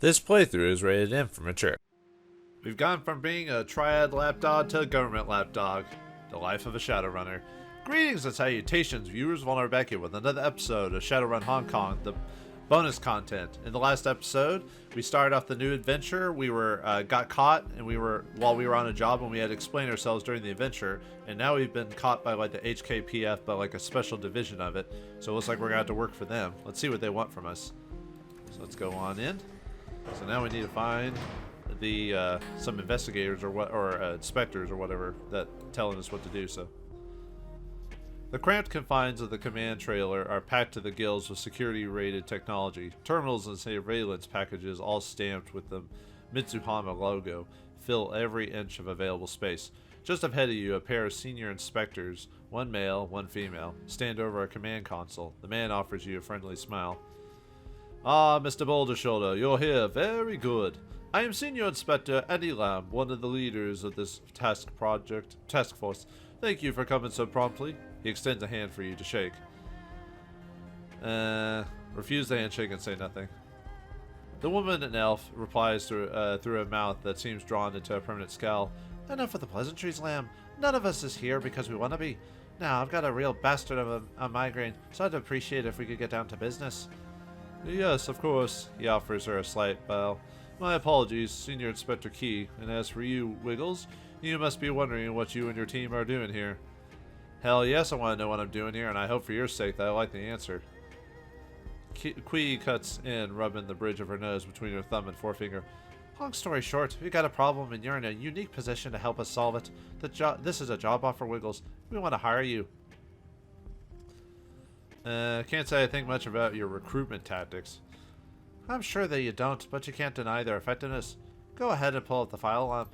This playthrough is rated M for mature. We've gone from being a triad lapdog to a government lapdog. The life of a Shadowrunner. Greetings and salutations, viewers. Vauldemare back here with another episode of Shadowrun Hong Kong, the bonus content. In the last episode, we started off the new adventure. We got caught, and while we were on a job, and we had to explain ourselves during the adventure. And now we've been caught by like the HKPF, by like a special division of it. So it looks like we're gonna have to work for them. Let's see what they want from us. So let's go on in. So now we need to find the some investigators or inspectors or whatever that telling us what to do. So the cramped confines of the command trailer are packed to the gills with security-rated technology. Terminals and surveillance packages, all stamped with the Mitsuhama logo, fill every inch of available space. Just ahead of you, a pair of senior inspectors, one male, one female, stand over a command console. The man offers you a friendly smile. Ah, Mr. Bouldershoulder, you're here. Very good. I am Senior Inspector Eddie Lamb, one of the leaders of this task force. Thank you for coming so promptly. He extends a hand for you to shake. Refuse the handshake and say nothing. The woman, an elf, replies through a mouth that seems drawn into a permanent scowl. Enough of the pleasantries, Lamb. None of us is here because we want to be. Now, I've got a real bastard of a migraine, so I'd appreciate it if we could get down to business. Yes, of course. He offers her a slight bow. My apologies, Senior Inspector Key. And as for you, Wiggles, you must be wondering what you and your team are doing here. Hell yes, I want to know what I'm doing here, and I hope for your sake that I like the answer. Quee cuts in, rubbing the bridge of her nose between her thumb and forefinger. Long story short, we got a problem, and you're in a unique position to help us solve it. This is a job offer, Wiggles. We want to hire you. Can't say I think much about your recruitment tactics. I'm sure that you don't, but you can't deny their effectiveness. Go ahead and pull up the file, Lamb.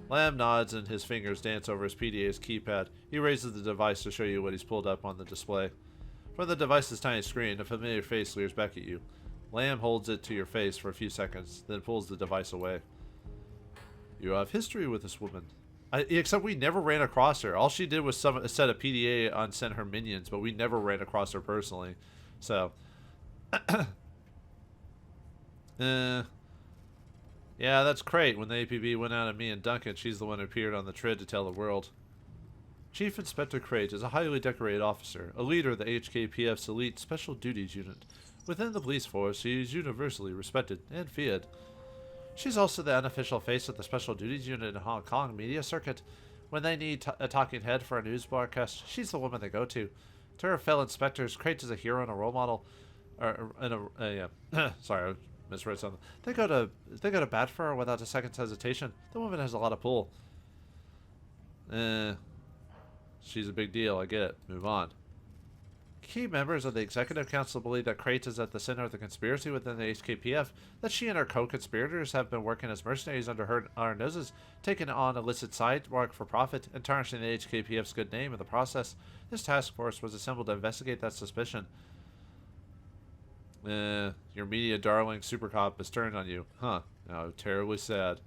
Lamb nods and his fingers dance over his PDA's keypad. He raises the device to show you what he's pulled up on the display. From the device's tiny screen, a familiar face leers back at you. Lamb holds it to your face for a few seconds, then pulls the device away. You have history with this woman. Except we never ran across her. All she did was set a PDA on send her minions, but we never ran across her personally. So, yeah, that's great. When the APB went out of me and Duncan, she's the one who appeared on the TRID to tell the world. Chief Inspector Crate is a highly decorated officer, a leader of the HKPF's elite Special Duties Unit. Within the police force, she is universally respected and feared. She's also the unofficial face of the Special Duties Unit in Hong Kong media circuit. When they need a talking head for a news broadcast, she's the woman they go to. To her fellow inspectors, Crate is a hero and a role model. Sorry, I misread something. They go to bat for her without a second's hesitation. The woman has a lot of pull. She's a big deal. I get it. Move on. Key members of the Executive Council believe that Crate is at the center of the conspiracy within the HKPF, that she and her co-conspirators have been working as mercenaries under our noses, taking on illicit side work for profit, and tarnishing the HKPF's good name in the process. This task force was assembled to investigate that suspicion. Your media darling super cop has turned on you. Huh. Now, terribly sad.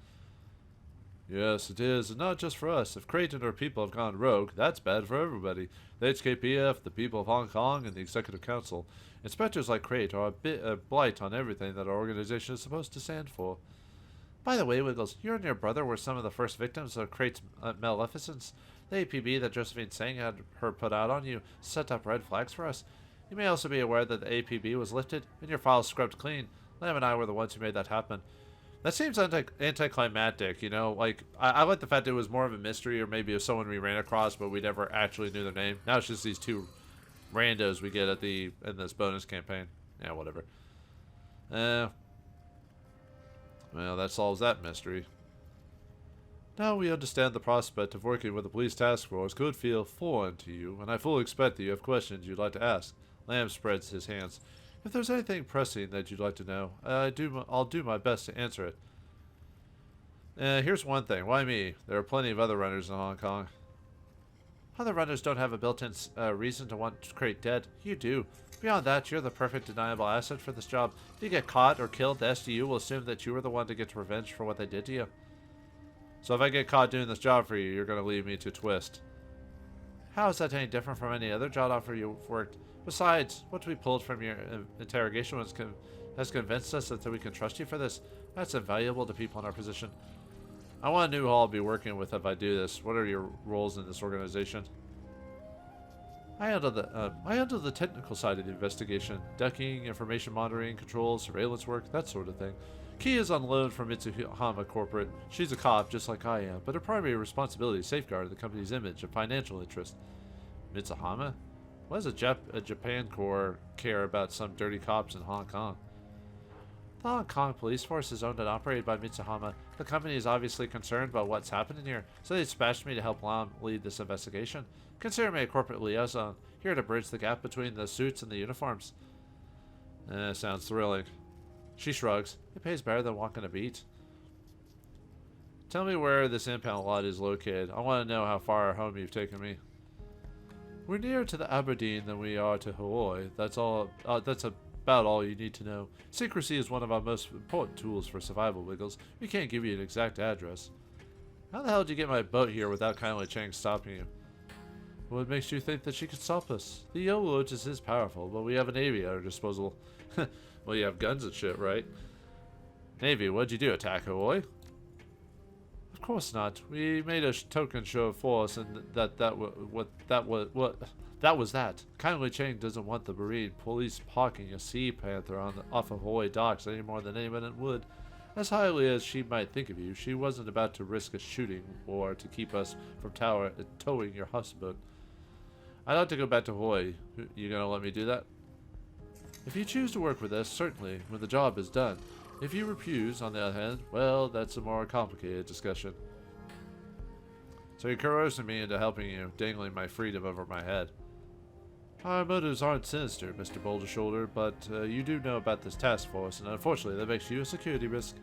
Yes, it is, and not just for us. If Crate and her people have gone rogue, that's bad for everybody. The HKPF, the people of Hong Kong, and the Executive Council. Inspectors like Crate are a blight on everything that our organization is supposed to stand for. By the way, Wiggles, you and your brother were some of the first victims of Crate's maleficence. The APB that Josephine Tseng had her put out on you set up red flags for us. You may also be aware that the APB was lifted and your files scrubbed clean. Lamb and I were the ones who made that happen. That seems anticlimactic, you know? Like, I like the fact that it was more of a mystery, or maybe it was someone we ran across, but we never actually knew their name. Now it's just these two randos we get in this bonus campaign. Yeah, whatever. Well, that solves that mystery. Now we understand the prospect of working with the police task force could feel foreign to you, and I fully expect that you have questions you'd like to ask. Lamb spreads his hands. If there's anything pressing that you'd like to know, I'll do my best to answer it. Here's one thing. Why me? There are plenty of other runners in Hong Kong. Other runners don't have a built-in reason to want Crate dead. You do. Beyond that, you're the perfect deniable asset for this job. If you get caught or killed, the SDU will assume that you were the one to get revenge for what they did to you. So if I get caught doing this job for you, you're going to leave me to twist. How is that any different from any other job offer you've worked? Besides, what we pulled from your interrogation was has convinced us that we can trust you for this. That's invaluable to people in our position. I want to know who I'll be working with if I do this. What are your roles in this organization? I handle the technical side of the investigation. Ducking, information monitoring, control, surveillance work, that sort of thing. Key is on loan from Mitsuhama Corporate. She's a cop, just like I am, but her primary responsibility is safeguard the company's image and financial interest. Mitsuhama? Why does a Japan Corps care about some dirty cops in Hong Kong? The Hong Kong police force is owned and operated by Mitsuhama. The company is obviously concerned about what's happening here, so they dispatched me to help lead this investigation. Consider me a corporate liaison, here to bridge the gap between the suits and the uniforms. Sounds thrilling. She shrugs. It pays better than walking a beat. Tell me where this impound lot is located. I want to know how far home you've taken me. We're nearer to the Aberdeen than we are to Hawaii. That's all. That's about all you need to know. Secrecy is one of our most important tools for survival, Wiggles. We can't give you an exact address. How the hell did you get my boat here without kindly Chang stopping you? What makes you think that she could stop us? The Yo-Lotus is powerful, but we have a navy at our disposal. Well, you have guns and shit, right? Navy, what'd you do? Attack Hawaii? Of course not. We made a token show of force, and that was that. Kindly Chang doesn't want the Marine police parking a Sea Panther off of Hawaii docks any more than anyone would. As highly as she might think of you, she wasn't about to risk a shooting war to keep us from towing your houseboat. I'd like to go back to Hawaii. You gonna let me do that? If you choose to work with us, certainly, when the job is done. If you refuse, on the other hand, well, that's a more complicated discussion. So you're coercing me into helping you, dangling my freedom over my head. Our motives aren't sinister, Mr. Boulder Shoulder, but you do know about this task force, and unfortunately that makes you a security risk.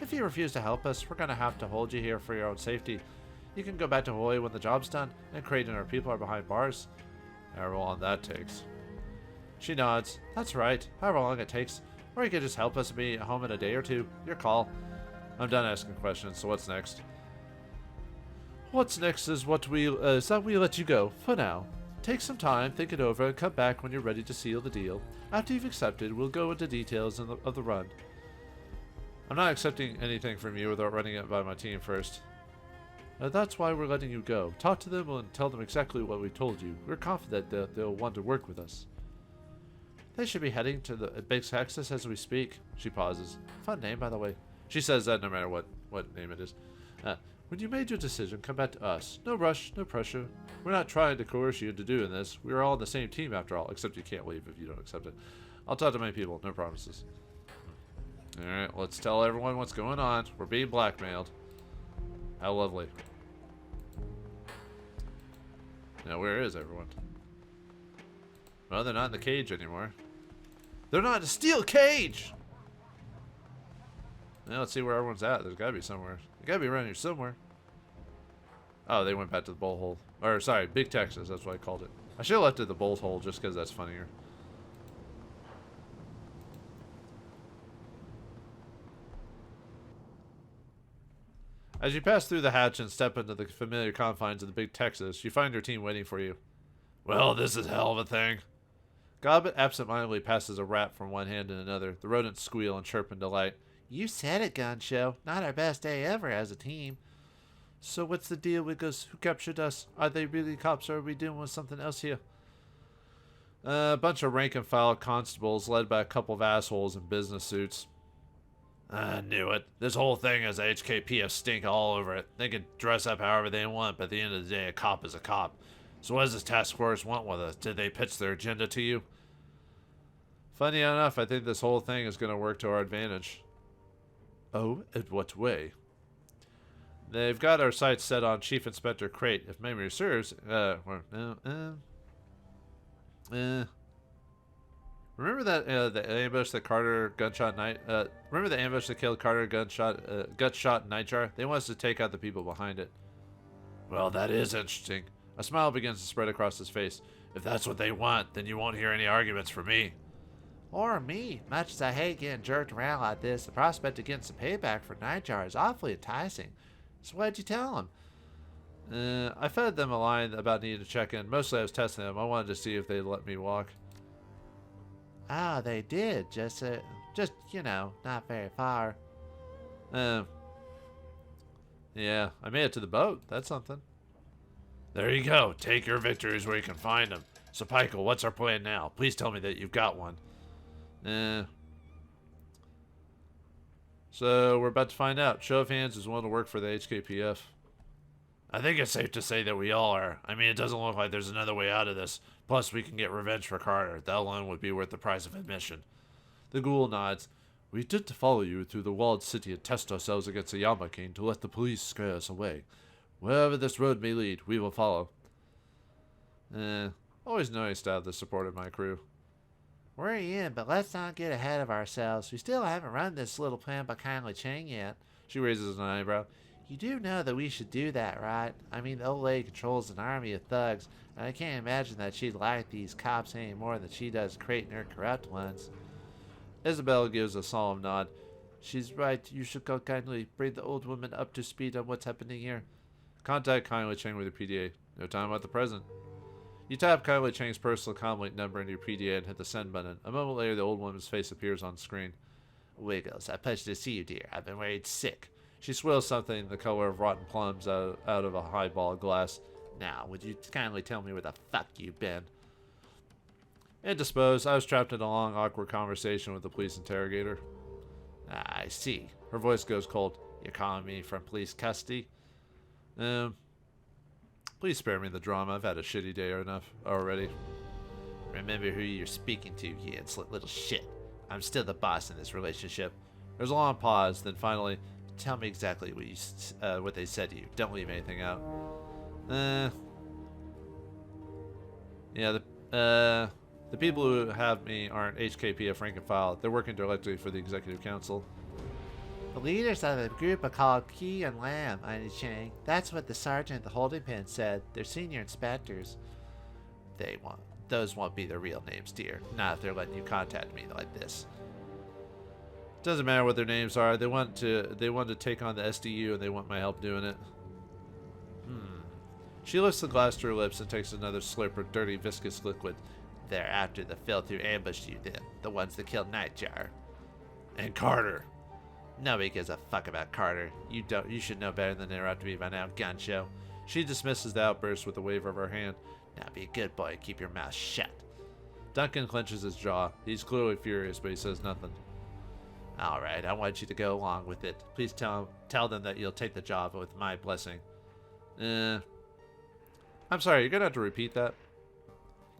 If you refuse to help us, we're going to have to hold you here for your own safety. You can go back to Hawaii when the job's done, and Crate and our people are behind bars. However long that takes. She nods. That's right, however long it takes. Or you could just help us be home in a day or two. Your call. I'm done asking questions, so what's next? What's next is that we let you go, for now. Take some time, think it over, and come back when you're ready to seal the deal. After you've accepted, we'll go into details of the run. I'm not accepting anything from you without running it by my team first. That's why we're letting you go. Talk to them and tell them exactly what we told you. We're confident that they'll want to work with us. They should be heading to the Big Texas as we speak. She pauses. Fun name, by the way. She says that no matter what name it is. When you made your decision, come back to us. No rush, no pressure. We're not trying to coerce you into doing this. We're all on the same team after all, except you can't leave if you don't accept it. I'll talk to my people, no promises. Alright, let's tell everyone what's going on. We're being blackmailed. How lovely. Now, where is everyone? Well, they're not in the cage anymore. They're not in a steel cage! Now, let's see where everyone's at. There's gotta be somewhere. They gotta be around here somewhere. Oh, they went back to the bolt hole. Or, sorry, Big Texas. That's what I called it. I should have left it the bolt hole just because that's funnier. As you pass through the hatch and step into the familiar confines of the Big Texas, you find your team waiting for you. Well, this is a hell of a thing. Gobbet absentmindedly passes a rat from one hand to another. The rodents squeal and chirp in delight. You said it, Gun Show. Not our best day ever as a team. So what's the deal with us? Who captured us? Are they really cops or are we dealing with something else here? A bunch of rank-and-file constables led by a couple of assholes in business suits. I knew it. This whole thing has HKPF stink all over it. They can dress up however they want, but at the end of the day, a cop is a cop. So what does this task force want with us? Did they pitch their agenda to you? Funny enough, I think this whole thing is going to work to our advantage. Oh, in what way? They've got our sights set on Chief Inspector Crate. If memory serves, remember that the ambush that Carter gunshot night? Remember the ambush that killed Carter gut shot Nightjar? They want us to take out the people behind it. Well, that is interesting. A smile begins to spread across his face. If that's what they want, then you won't hear any arguments from me. Or me. Much as I hate getting jerked around like this, the prospect of getting some payback for Nightjar is awfully enticing. So what'd you tell them? I fed them a line about needing to check in. Mostly I was testing them. I wanted to see if they'd let me walk. Ah, they did. Just Just, not very far. Yeah, I made it to the boat. That's something. There you go. Take your victories where you can find them. So, Pykel, what's our plan now? Please tell me that you've got one. So, we're about to find out. Show of hands is willing to work for the HKPF. I think it's safe to say that we all are. I mean, it doesn't look like there's another way out of this. Plus, we can get revenge for Carter. That alone would be worth the price of admission. The ghoul nods. We did to follow you through the walled city and test ourselves against the Yama King to let the police scare us away. Wherever this road may lead, we will follow. Always nice to have the support of my crew. We're in, but let's not get ahead of ourselves. We still haven't run this little plan by Kindly Chang yet. She raises an eyebrow. You do know that we should do that, right? I mean, the old lady controls an army of thugs, and I can't imagine that she'd like these cops any more than she does Creighton or corrupt ones. Isabel gives a solemn nod. She's right. You should go kindly bring the old woman up to speed on what's happening here. Contact Kindly Chang with your PDA. No time at the present. You tap Kindly Chang's personal comlink number into your PDA and hit the send button. A moment later, the old woman's face appears on screen. Wiggles, a pleasure to see you, dear. I've been worried sick. She swills something the color of rotten plums out of a highball of glass. Now, would you kindly tell me where the fuck you've been? Indisposed, I was trapped in a long, awkward conversation with the police interrogator. I see. Her voice goes cold. You're calling me from police custody? Please spare me the drama. I've had a shitty day enough already. Remember who you're speaking to, you insolent little shit. I'm still the boss in this relationship. There's a long pause, then finally, tell me exactly what they said to you. Don't leave anything out. Yeah, the people who have me aren't HKPF rank and file. They're working directly for the Executive Council. The leaders of the group are called Key and Lamb, Auntie Chang. That's what the sergeant at the holding pen said. They're senior inspectors. Those won't be their real names, dear. Not if they're letting you contact me like this. Doesn't matter what their names are. They want to take on the SDU and they want my help doing it. She lifts the glass to her lips and takes another slurp of dirty, viscous liquid. They're after the filth who ambushed you then. The ones that killed Nightjar. And Carter. Nobody gives a fuck about Carter. You should know better than to interrupt me by now, Guncho. She dismisses the outburst with a wave of her hand. Now be a good boy and keep your mouth shut. Duncan clenches his jaw. He's clearly furious, but he says nothing. Alright, I want you to go along with it. Please tell them that you'll take the job with my blessing. I'm sorry, you're gonna have to repeat that.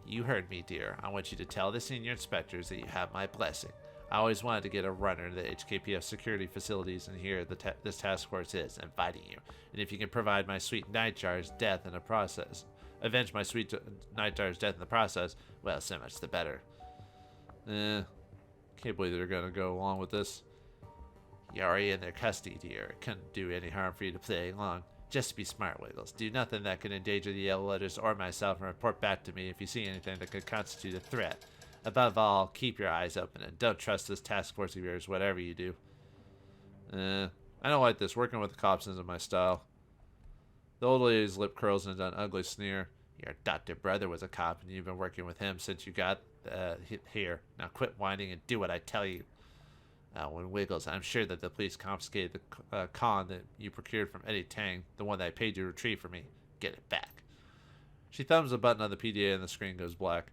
You heard me, dear. I want you to tell the senior inspectors that you have my blessing. I always wanted to get a runner to the HKPF security facilities, and here this task force is, inviting you. And if you can provide my sweet Nightjar's death in the process, avenge my sweet Nightjar's death in the process, well, so much the better. Can't believe they're gonna go along with this. You're already in their custody, dear. It couldn't do any harm for you to play along. Just be smart, Wiggles. Do nothing that could endanger the Yellow Letters or myself, and report back to me if you see anything that could constitute a threat. Above all, keep your eyes open and don't trust this task force of yours, whatever you do. I don't like this. Working with the cops isn't my style. The old lady's lip curls into an ugly sneer. Your adopted brother was a cop, and you've been working with him since you got here. Now quit whining and do what I tell you. When Wiggles, I'm sure that the police confiscated the con that you procured from Eddie Tang, the one that I paid you to retrieve for me. Get it back. She thumbs a button on the PDA and the screen goes black.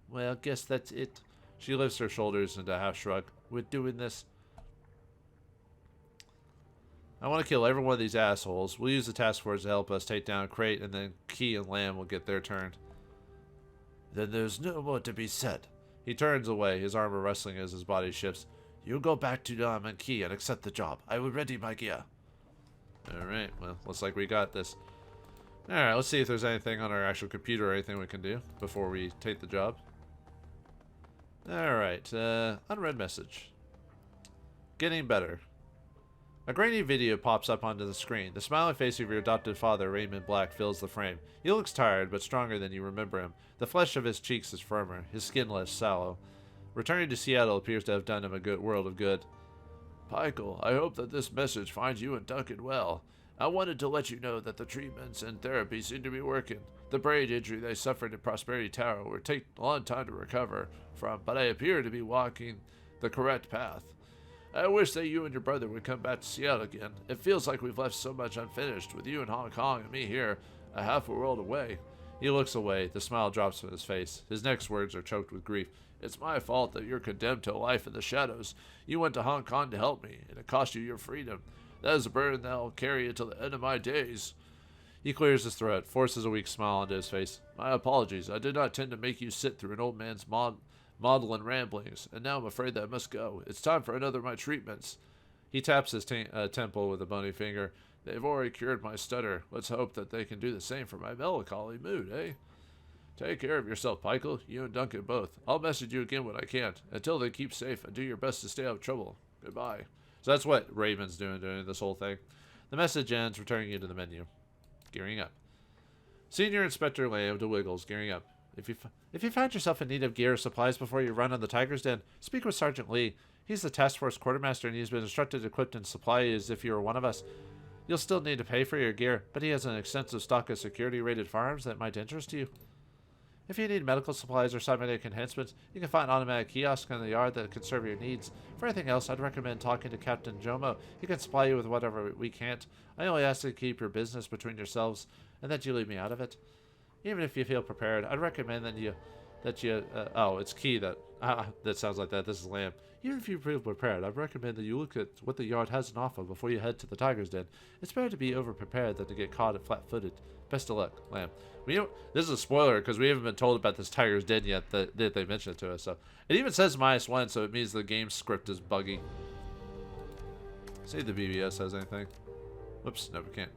Well, guess that's it. She lifts her shoulders into a half shrug. We're doing this. I want to kill every one of these assholes. We'll use the task force to help us take down Crate, and then Key and Lamb will get their turn. Then there's no more to be said. He turns away, his armor rustling as his body shifts. You go back to Lamb and Key and accept the job. I will ready my gear. Alright, well, looks like we got this. Alright, let's see if there's anything on our actual computer or anything we can do before we take the job. Alright, unread message. Getting better. A grainy video pops up onto the screen. The smiling face of your adopted father, Raymond Black, fills the frame. He looks tired, but stronger than you remember him. The flesh of his cheeks is firmer, his skin less sallow. Returning to Seattle appears to have done him a world of good. Pykel, I hope that this message finds you and Duncan well. I wanted to let you know that the treatments and therapy seem to be working. The brain injury they suffered in Prosperity Tower will take a long time to recover from, but I appear to be walking the correct path. I wish that you and your brother would come back to Seattle again. It feels like we've left so much unfinished, with you in Hong Kong and me here, a half a world away. He looks away. The smile drops from his face. His next words are choked with grief. It's my fault that you're condemned to a life in the shadows. You went to Hong Kong to help me, and it cost you your freedom. That is a burden that I'll carry until the end of my days. He clears his throat, forces a weak smile onto his face. My apologies. I did not intend to make you sit through an old man's maudlin ramblings, and now I'm afraid that I must go. It's time for another of my treatments. He taps his temple with a bony finger. They've already cured my stutter. Let's hope that they can do the same for my melancholy mood, eh? Take care of yourself, Michael. You and Duncan both. I'll message you again when I can. Until then, keep safe and do your best to stay out of trouble. Goodbye. So that's what Raven's doing this whole thing. The message ends, returning you to the menu. Gearing up. Senior Inspector Lamb to Wiggles, gearing up. If you find yourself in need of gear or supplies before you run on the Tiger's Den, speak with Sergeant Lee. He's the task force quartermaster, and he's been instructed, equipped, and supply you as if you were one of us. You'll still need to pay for your gear, but he has an extensive stock of security-rated firearms that might interest you. If you need medical supplies or cybernetic enhancements, you can find an automatic kiosk in the yard that can serve your needs. For anything else, I'd recommend talking to Captain Jomo. He can supply you with whatever we can't. I only ask you to keep your business between yourselves, and that you leave me out of it. Even if you feel prepared, I'd recommend it's key that, that sounds like that, this is Lamb. Even if you feel prepared, I'd recommend that you look at what the yard has to offer before you head to the Tiger's Den. It's better to be over-prepared than to get caught flat-footed. Best of luck, Lamb. This is a spoiler, because we haven't been told about this Tiger's Den yet, that they mentioned it to us, so. It even says -1, so it means the game script is buggy. See if the BBS has anything. Whoops, no, we can't.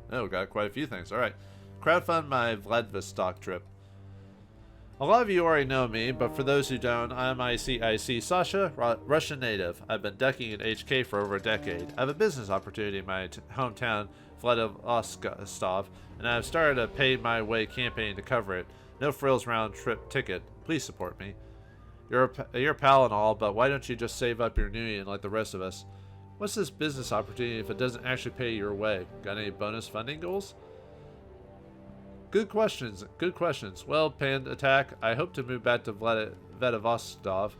We got quite a few things. Alright. Crowdfund my Vladivostok trip. A lot of you already know me, but for those who don't, I'm IC Sasha, Russian native. I've been decking in HK for over a decade. I have a business opportunity in my hometown, Vladivostok, and I've started a pay-my-way campaign to cover it. No frills round-trip ticket. Please support me. You're a pal and all, but why don't you just save up your Nuyen like the rest of us? What's this business opportunity if it doesn't actually pay your way? Got any bonus funding goals? Good questions. Well, Pand Attack, I hope to move back to Vladivostok.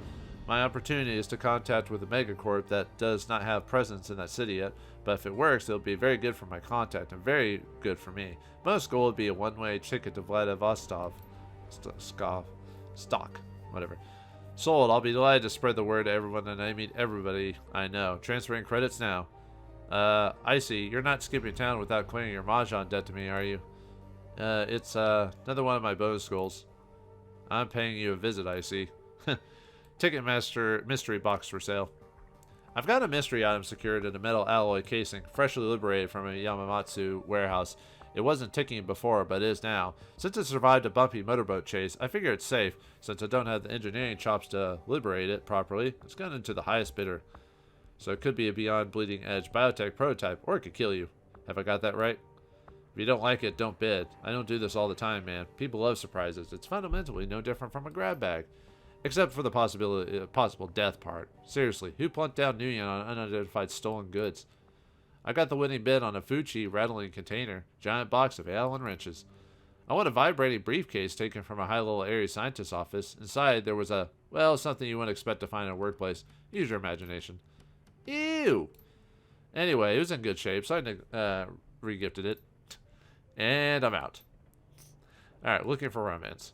My opportunity is to contact with a megacorp that does not have presence in that city yet, but if it works, it'll be very good for my contact and very good for me. Most goal would be a one-way ticket to Vladivostok. Whatever. Sold. I'll be delighted to spread the word to everyone, and I meet everybody I know. Transferring credits now. I see. You're not skipping town without clearing your Mahjong debt to me, are you? It's another one of my bonus goals. I'm paying you a visit, I see. Ticketmaster mystery box for sale. I've got a mystery item secured in a metal alloy casing, freshly liberated from a Yamamatsu warehouse. It wasn't ticking before, but is now. Since it survived a bumpy motorboat chase, I figure it's safe, since I don't have the engineering chops to liberate it properly. It's gone into the highest bidder. So it could be a beyond bleeding edge biotech prototype, or it could kill you. Have I got that right? If you don't like it, don't bid. I don't do this all the time, man. People love surprises. It's fundamentally no different from a grab bag. Except for the possible death part. Seriously, who plunked down Nuyen on unidentified stolen goods? I got the winning bid on a Fuji rattling container. Giant box of Allen wrenches. I want a vibrating briefcase taken from a high-level area scientist's office. Inside, there was something you wouldn't expect to find in a workplace. Use your imagination. Ew! Anyway, it was in good shape, so I re-gifted it. And I'm out. Alright, looking for romance.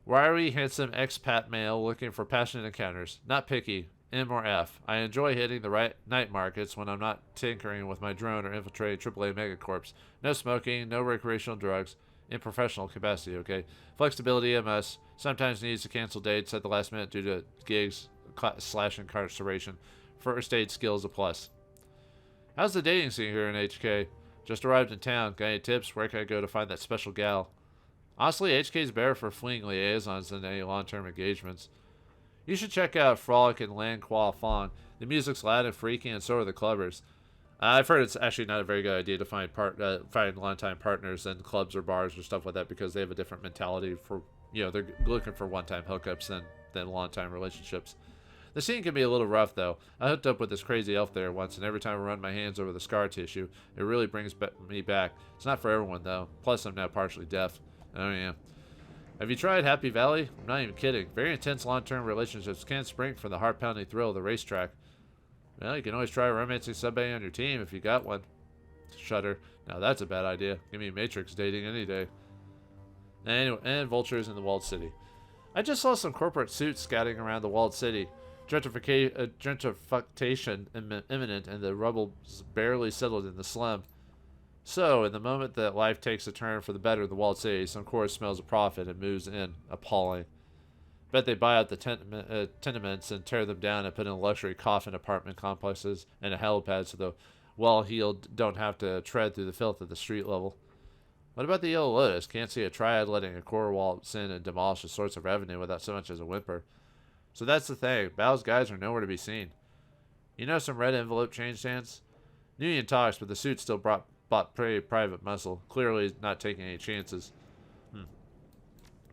Wiry, handsome expat male looking for passionate encounters. Not picky. M or F. I enjoy hitting the right night markets when I'm not tinkering with my drone or infiltrating AAA megacorps. No smoking, no recreational drugs. In professional capacity, okay? Flexibility a must. Sometimes needs to cancel dates at the last minute due to gigs / incarceration. First aid skills a plus. How's the dating scene here in HK? Just arrived in town. Got any tips? Where can I go to find that special gal? Honestly, HK's better for fleeing liaisons than any long-term engagements. You should check out Frolic and Lan Kwa Fong. The music's loud and freaky, and so are the clubbers. I've heard it's actually not a very good idea to find long-time partners in clubs or bars or stuff like that, because they have a different mentality for, they're looking for one-time hookups than long-time relationships. The scene can be a little rough, though. I hooked up with this crazy elf there once, and every time I run my hands over the scar tissue, it really brings me back. It's not for everyone, though. Plus, I'm now partially deaf. Oh, yeah. Have you tried Happy Valley? I'm not even kidding. Very intense long-term relationships can't spring from the heart-pounding thrill of the racetrack. Well, you can always try romancing somebody on your team if you got one. Shudder. Now that's a bad idea. Give me Matrix dating any day. Anyway, and vultures in the walled city. I just saw some corporate suits scatting around the walled city. Gentrification imminent, and the rubble's barely settled in the slum. So, in the moment that life takes a turn for the better in the walled city, some chorus smells a profit and moves in, appalling. Bet they buy out the tenements and tear them down and put in luxury coffin apartment complexes and a helipad so the well-heeled don't have to tread through the filth at the street level. What about the Yellow Lotus? Can't see a triad letting a core waltz in and demolish a source of revenue without so much as a whimper. So that's the thing. Bao's guys are nowhere to be seen. You know some red envelope change hands? Nguyen talks, but the suit still bought pretty private muscle. Clearly not taking any chances.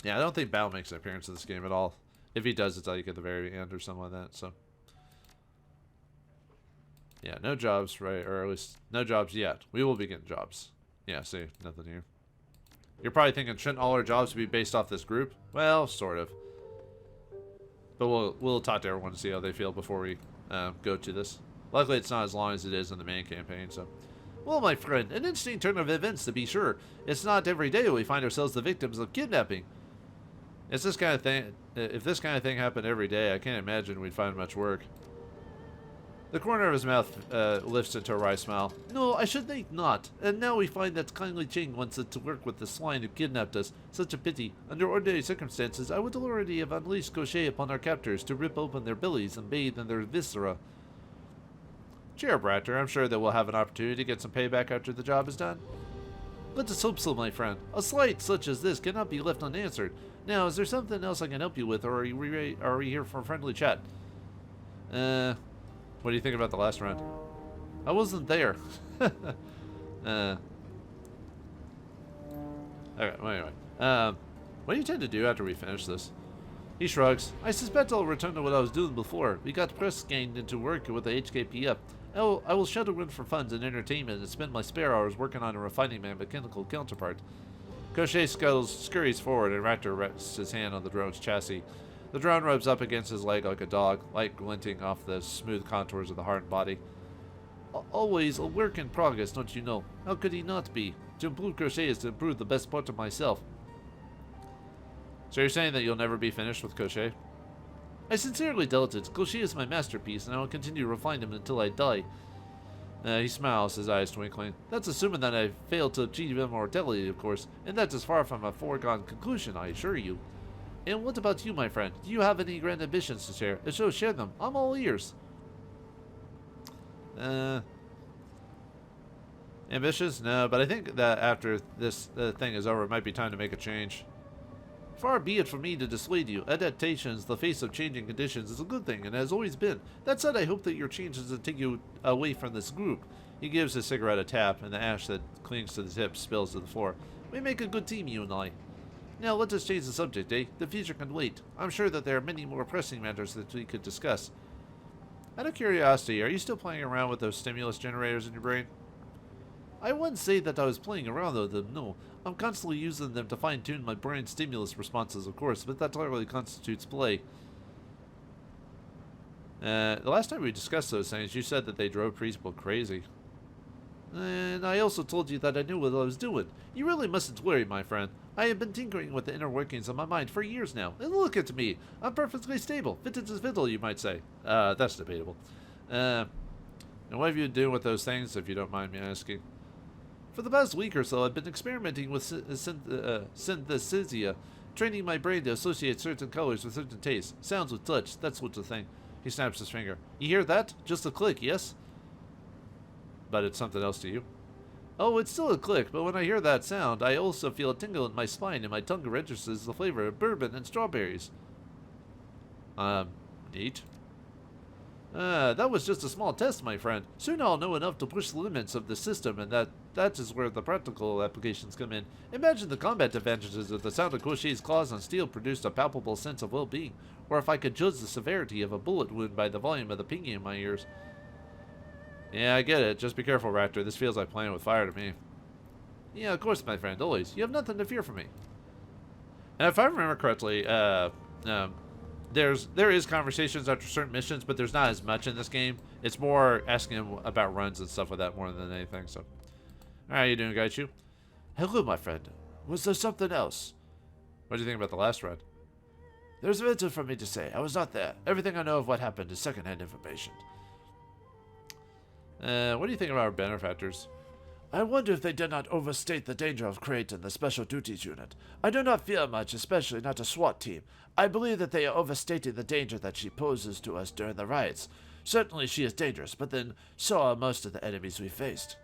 Yeah, I don't think Bao makes an appearance in this game at all. If he does, it's like at the very end or something like that. So, yeah, no jobs, right? Or at least no jobs yet. We will be getting jobs. Yeah, see, nothing here. You're probably thinking, shouldn't all our jobs be based off this group? Well, sort of. But we'll talk to everyone to see how they feel before we go to this. Luckily, it's not as long as it is in the main campaign, so. Well, my friend, an interesting turn of events to be sure. It's not every day we find ourselves the victims of kidnapping. It's this kind of thing. If this kind of thing happened every day, I can't imagine we'd find much work. The corner of his mouth lifts into a wry smile. No, I should think not. And now we find that kindly Ching wants us to work with the swine who kidnapped us. Such a pity. Under ordinary circumstances, I would already have unleashed Gaucher upon our captors to rip open their bellies and bathe in their viscera. Cheer up, Raptor. I'm sure that we'll have an opportunity to get some payback after the job is done. Let us hope so, my friend. A slight such as this cannot be left unanswered. Now, is there something else I can help you with, or are we here for a friendly chat? What do you think about the last round? I wasn't there. Okay, well, anyway. What do you intend to do after we finish this? He shrugs. I suspect I'll return to what I was doing before. We got press gained into work with the HKPF. I will Shadowrun for funds and entertainment and spend my spare hours working on a refining my mechanical counterpart. Gaucher scurries forward and Raptor rests his hand on the drone's chassis. The drone rubs up against his leg like a dog, light glinting off the smooth contours of the heart and body. Always a work in progress, don't you know? How could he not be? To improve Crochet is to improve the best part of myself. So you're saying that you'll never be finished with Crochet? I sincerely doubt it. Crochet is my masterpiece, and I will continue to refine him until I die. He smiles, his eyes twinkling. That's assuming that I failed to achieve immortality, of course, and that's as far from a foregone conclusion, I assure you. And what about you, my friend? Do you have any grand ambitions to share? If so, share them. I'm all ears. Ambitious? No, but I think that after this thing is over, it might be time to make a change. Far be it from me to dissuade you. Adaptations, the face of changing conditions, is a good thing, and has always been. That said, I hope that your change doesn't take you away from this group. He gives his cigarette a tap, and the ash that clings to the tip spills to the floor. We make a good team, you and I. Now, let us change the subject, eh? The future can wait. I'm sure that there are many more pressing matters that we could discuss. Out of curiosity, are you still playing around with those stimulus generators in your brain? I wouldn't say that I was playing around with them, no. I'm constantly using them to fine-tune my brain's stimulus responses, of course, but that totally constitutes play. The last time we discussed those things, you said that they drove people crazy. And I also told you that I knew what I was doing. You really mustn't worry, my friend. I have been tinkering with the inner workings of my mind for years now. And look at me. I'm perfectly stable. Fit as fiddle, you might say. That's debatable. And what have you been doing with those things, if you don't mind me asking? For the past week or so, I've been experimenting with synthesia, training my brain to associate certain colors with certain tastes. Sounds with touch, that sort of thing. He snaps his finger. You hear that? Just a click, yes? But it's something else to you. Oh, it's still a click, but when I hear that sound, I also feel a tingle in my spine and my tongue registers the flavor of bourbon and strawberries. Neat. That was just a small test, my friend. Soon I'll know enough to push the limits of the system, and that is where the practical applications come in. Imagine the combat advantages if the sound of Crochet's claws on steel produced a palpable sense of well-being, or if I could judge the severity of a bullet wound by the volume of the pinging in my ears. Yeah, I get it. Just be careful, Raptor. This feels like playing with fire to me. Yeah, of course, my friend, always. You have nothing to fear from me. And if I remember correctly, there is conversations after certain missions, but there's not as much in this game. It's more asking him about runs and stuff like that more than anything. So, how are you doing, Gaichu? Hello, my friend. Was there something else? What do you think about the last run? There's little for me to say. I was not there. Everything I know of what happened is secondhand information. What do you think about our benefactors? I wonder if they did not overstate the danger of Crate and the Special Duties Unit. I do not fear much, especially not a SWAT team. I believe that they are overstating the danger that she poses to us during the riots. Certainly she is dangerous, but then so are most of the enemies we faced.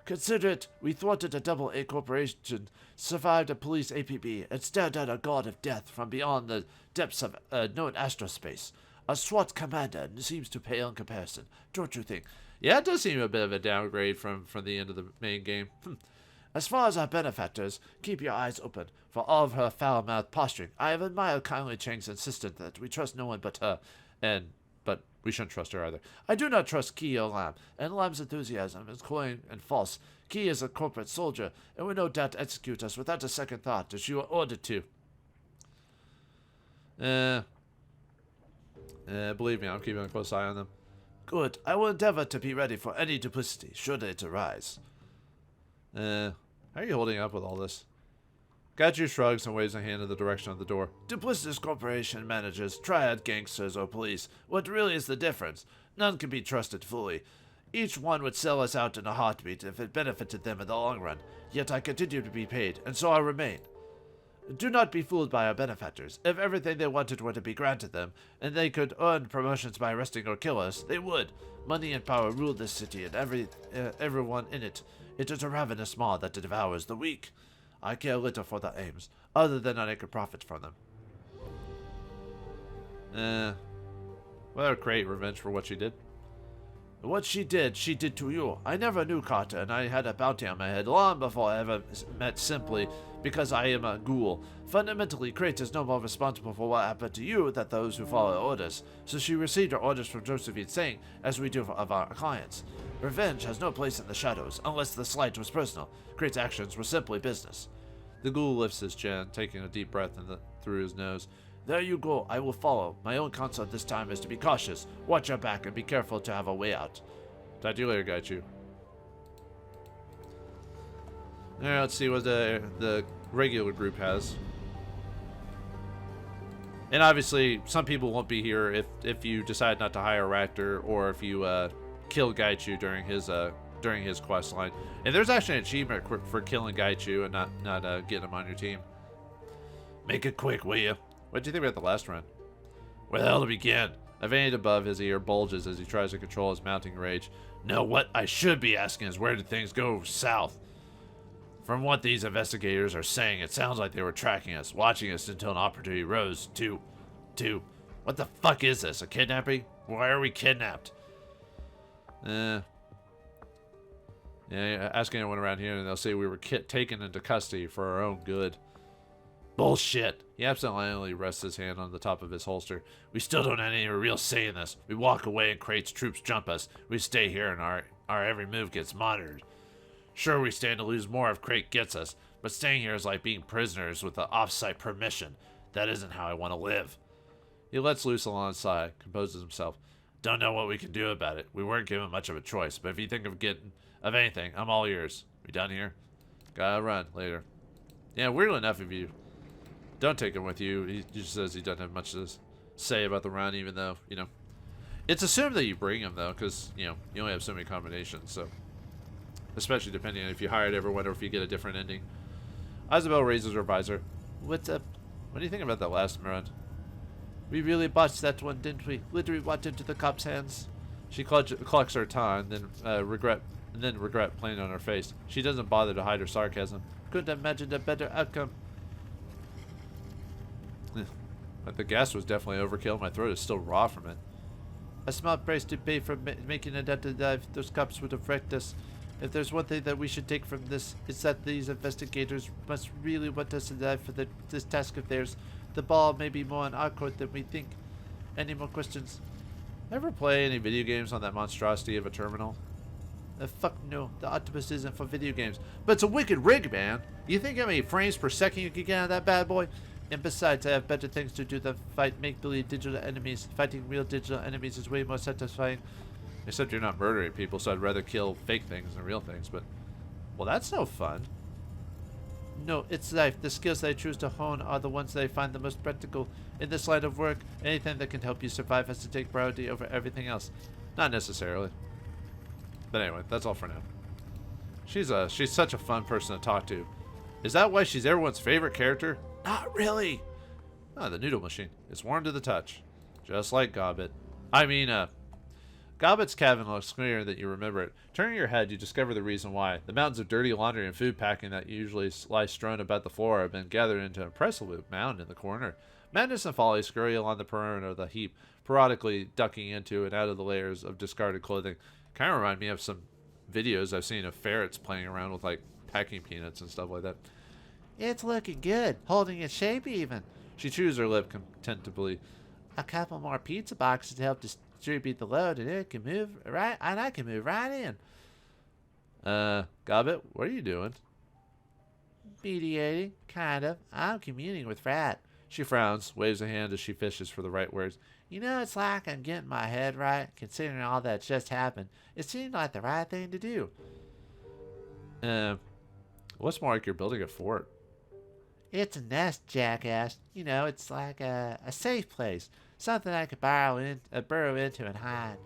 Consider it, we thwarted a double-A corporation, survived a police APB, and stared down a god of death from beyond the depths of known astrospace. A SWAT commander seems to pale in comparison, don't you think? Yeah, it does seem a bit of a downgrade from the end of the main game. As far as our benefactors, keep your eyes open for all of her foul-mouthed posturing. I have admired kindly Chang's insistence that we trust no one but her, but we shouldn't trust her either. I do not trust Key or Lam, and Lam's enthusiasm is coy and false. Key is a corporate soldier, and will no doubt execute us without a second thought, as you are ordered to. Believe me, I'm keeping a close eye on them. Good. I will endeavor to be ready for any duplicity, should it arise. How are you holding up with all this? Gaichu shrugs and waves a hand in the direction of the door. Duplicitous corporation managers, triad gangsters, or police. What really is the difference? None can be trusted fully. Each one would sell us out in a heartbeat if it benefited them in the long run. Yet I continue to be paid, and so I remain. Do not be fooled by our benefactors. If everything they wanted were to be granted them, and they could earn promotions by arresting or kill us, they would. Money and power rule this city and everyone in it. It is a ravenous maw that devours the weak. I care little for their aims, other than I could profit from them. Well, great revenge for what she did. What she did to you. I never knew Carter, and I had a bounty on my head long before I ever met simply because I am a ghoul. Fundamentally, Crate is no more responsible for what happened to you than those who follow orders, so she received her orders from Josephine Singh, as we do of our clients. Revenge has no place in the shadows, unless the slight was personal. Crate's actions were simply business. The ghoul lifts his chin, taking a deep breath through his nose. There you go, I will follow. My own counsel this time is to be cautious, watch your back, and be careful to have a way out. Talk to you later, Gaichu. Alright, let's see what the regular group has. And obviously, some people won't be here if you decide not to hire a Raptor, or if you kill Gaichu during his quest line. And there's actually an achievement for killing Gaichu and not getting him on your team. Make it quick, will you? What do you think about the last run? Where the hell to begin? A vein above his ear bulges as he tries to control his mounting rage. No, what I should be asking is where did things go south? From what these investigators are saying, it sounds like they were tracking us, watching us until an opportunity rose to... What the fuck is this, a kidnapping? Why are we kidnapped? Yeah, ask anyone around here and they'll say we were taken into custody for our own good. Bullshit. He absentmindedly rests his hand on the top of his holster. We still don't have any real say in this. We walk away and Crate's troops jump us. We stay here and our every move gets monitored. Sure, we stand to lose more if Crate gets us, but staying here is like being prisoners with the off-site permission. That isn't how I want to live. He lets loose a long sigh, composes himself. Don't know what we can do about it. We weren't given much of a choice, but if you think of anything, I'm all ears. We done here? Gotta run later. Yeah, weirdly enough, if you don't take him with you, he just says he doesn't have much to say about the run, even though, it's assumed that you bring him, though, because, you only have so many combinations, so. Especially depending on if you hired everyone or if you get a different ending. Isabel raises her visor. What's up? What do you think about that last run? We really botched that one, didn't we? Literally walked into the cops' hands. She clucks her tongue, then regret playing on her face. She doesn't bother to hide her sarcasm. Couldn't imagine a better outcome. But the gas was definitely overkill. My throat is still raw from it. A small price to pay for making it out to dive. Those cops would have wrecked us. If there's one thing that we should take from this, it's that these investigators must really want us to die for this task of theirs. The ball may be more on our court than we think. Any more questions? Ever play any video games on that monstrosity of a terminal? Fuck no. The octopus isn't for video games. But it's a wicked rig, man. You think how many frames per second you could get out of that bad boy? And besides, I have better things to do than fight make-believe digital enemies. Fighting real digital enemies is way more satisfying. Except you're not murdering people, so I'd rather kill fake things than real things, but... Well, that's no fun. No, it's life. The skills that I choose to hone are the ones that I find the most practical. In this line of work, anything that can help you survive has to take priority over everything else. Not necessarily. But anyway, that's all for now. She's such a fun person to talk to. Is that why she's everyone's favorite character? Not really. Oh, the noodle machine. It's warm to the touch. Just like Gobbet. Gobbet's cabin looks clearer than you remember it. Turning your head, you discover the reason why. The mountains of dirty laundry and food packing that usually lie strewn about the floor have been gathered into an impressive mound in the corner. Madness and Folly scurry along the perimeter of the heap, periodically ducking into and out of the layers of discarded clothing. Kind of remind me of some videos I've seen of ferrets playing around with, like, packing peanuts and stuff like that. It's looking good, holding its shape even. She chews her lip contemptibly. A couple more pizza boxes to help distribute the load, and it can move right, and I can move right in. Gobbet, what are you doing? Mediating, kind of. I'm communing with Rat. She frowns, waves a hand as she fishes for the right words. You know, it's like I'm getting my head right, considering all that's just happened. It seemed like the right thing to do. What's more like you're building a fort? It's a nest, jackass. You know, it's like a safe place. Something I could burrow into and hide.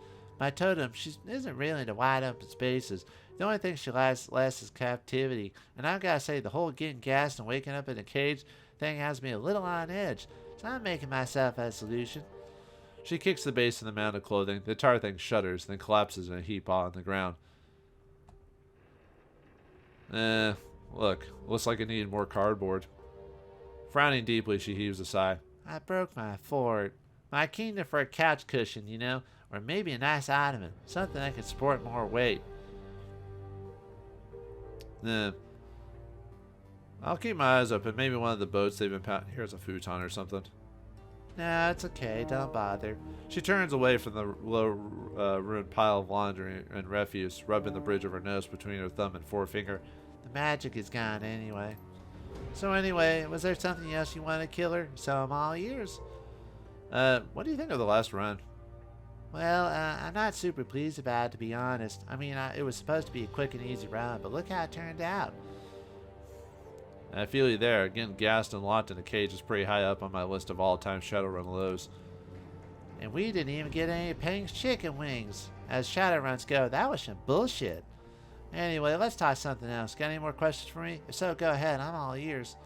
My totem, she isn't really into wide open spaces. The only thing she likes less is captivity. And I've got to say, the whole getting gassed and waking up in a cage thing has me a little on edge. So I'm making myself a solution. She kicks the base of the mound of clothing. The entire thing shudders, then collapses in a heap on the ground. Look, looks like it needed more cardboard. Frowning deeply, she heaves a sigh. I broke my fort. My kingdom for a couch cushion, you know, or maybe a nice ottoman, something that could support more weight. I'll keep my eyes open. Maybe one of the boats they've been pounding. Here's a futon or something. No, it's okay. Don't bother. She turns away from the low, ruined pile of laundry and refuse, rubbing the bridge of her nose between her thumb and forefinger. The magic is gone anyway. So anyway, was there something else you wanted to kill her? So I'm all ears. What do you think of the last run? Well, I'm not super pleased about it, to be honest. I mean, it was supposed to be a quick and easy run, but look how it turned out. I feel you there. Getting gassed and locked in a cage is pretty high up on my list of all-time Shadowrun lows. And we didn't even get any Pang's chicken wings. As Shadowruns go, that was some bullshit. Anyway, let's talk something else. Got any more questions for me? If so, go ahead. I'm all ears.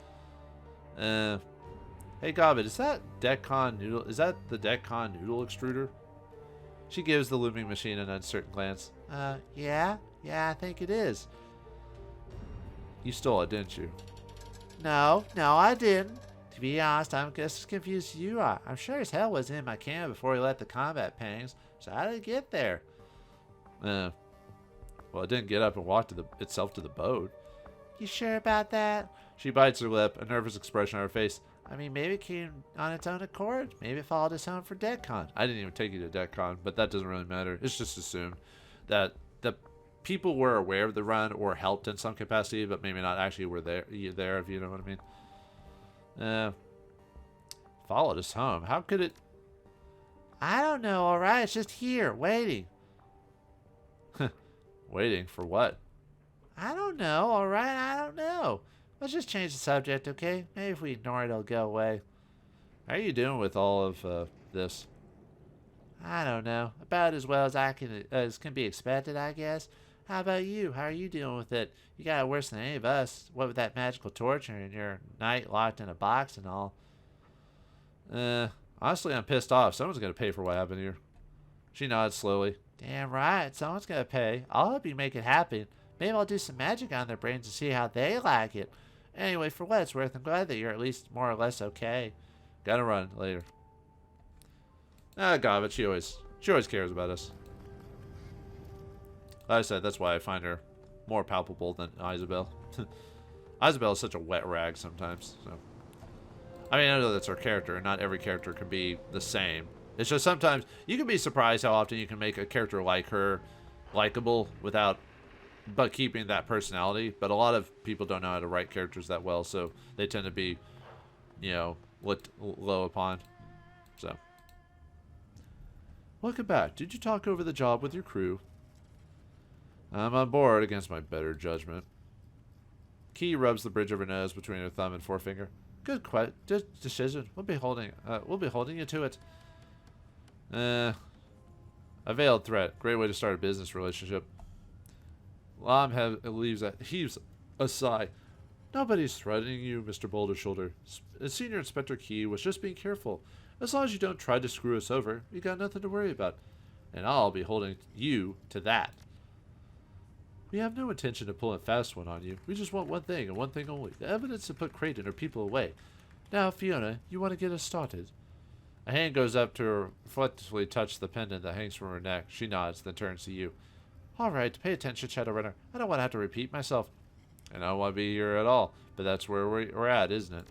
Hey Gobbet, is that Decon noodle? Is that the Decon noodle extruder? She gives the looming machine an uncertain glance. Yeah, I think it is. You stole it, didn't you? No, I didn't. To be honest, I'm just as confused as you are. I'm sure as hell was in my camp before he let the combat pangs. So how did it get there? Well, it didn't get up and walk itself to the boat. You sure about that? She bites her lip, a nervous expression on her face. I mean, maybe it came on its own accord. Maybe it followed us home for DECCON. I didn't even take you to DECCON, but that doesn't really matter. It's just assumed that the people were aware of the run or helped in some capacity, but maybe not actually were there, if you know what I mean. Followed us home. How could it... I don't know, alright? It's just here, waiting. Waiting for what? I don't know, alright? I don't know. Let's just change the subject, okay? Maybe if we ignore it, it'll go away. How are you doing with all of this? I don't know. About as well as can be expected, I guess. How about you? How are you dealing with it? You got it worse than any of us. What with that magical torture and your night locked in a box and all. Honestly, I'm pissed off. Someone's going to pay for what happened here. She nods slowly. Damn right. Someone's going to pay. I'll help you make it happen. Maybe I'll do some magic on their brains to see how they like it. Anyway, for what it's worth, I'm glad that you're at least more or less okay. Gotta run later. God, but she always cares about us. Like I said, that's why I find her more palpable than Isabel. Isabel is such a wet rag sometimes. So, I mean, I know that's her character, and not every character can be the same. It's just sometimes you can be surprised how often you can make a character like her likable but keeping that personality. But a lot of people don't know how to write characters that well, so they tend to be you know, looked low upon. So, welcome back. Did you talk over the job with your crew? I'm on board against my better judgment. Key rubs the bridge of her nose between her thumb and forefinger. Good decision. We'll be holding you to it. A veiled threat. Great way to start a business relationship. Lam heaves a sigh. Nobody's threatening you, Mr. Boulder Shoulder. Senior Inspector Key was just being careful. As long as you don't try to screw us over, you got nothing to worry about. And I'll be holding you to that. We have no intention of pulling a fast one on you. We just want one thing and one thing only. The evidence to put Creighton or people away. Now, Fiona, you want to get us started? A hand goes up to reflectively touch the pendant that hangs from her neck. She nods, then turns to you. All right, pay attention, Shadowrunner. I don't want to have to repeat myself. And I don't want to be here at all, but that's where we're at, isn't it?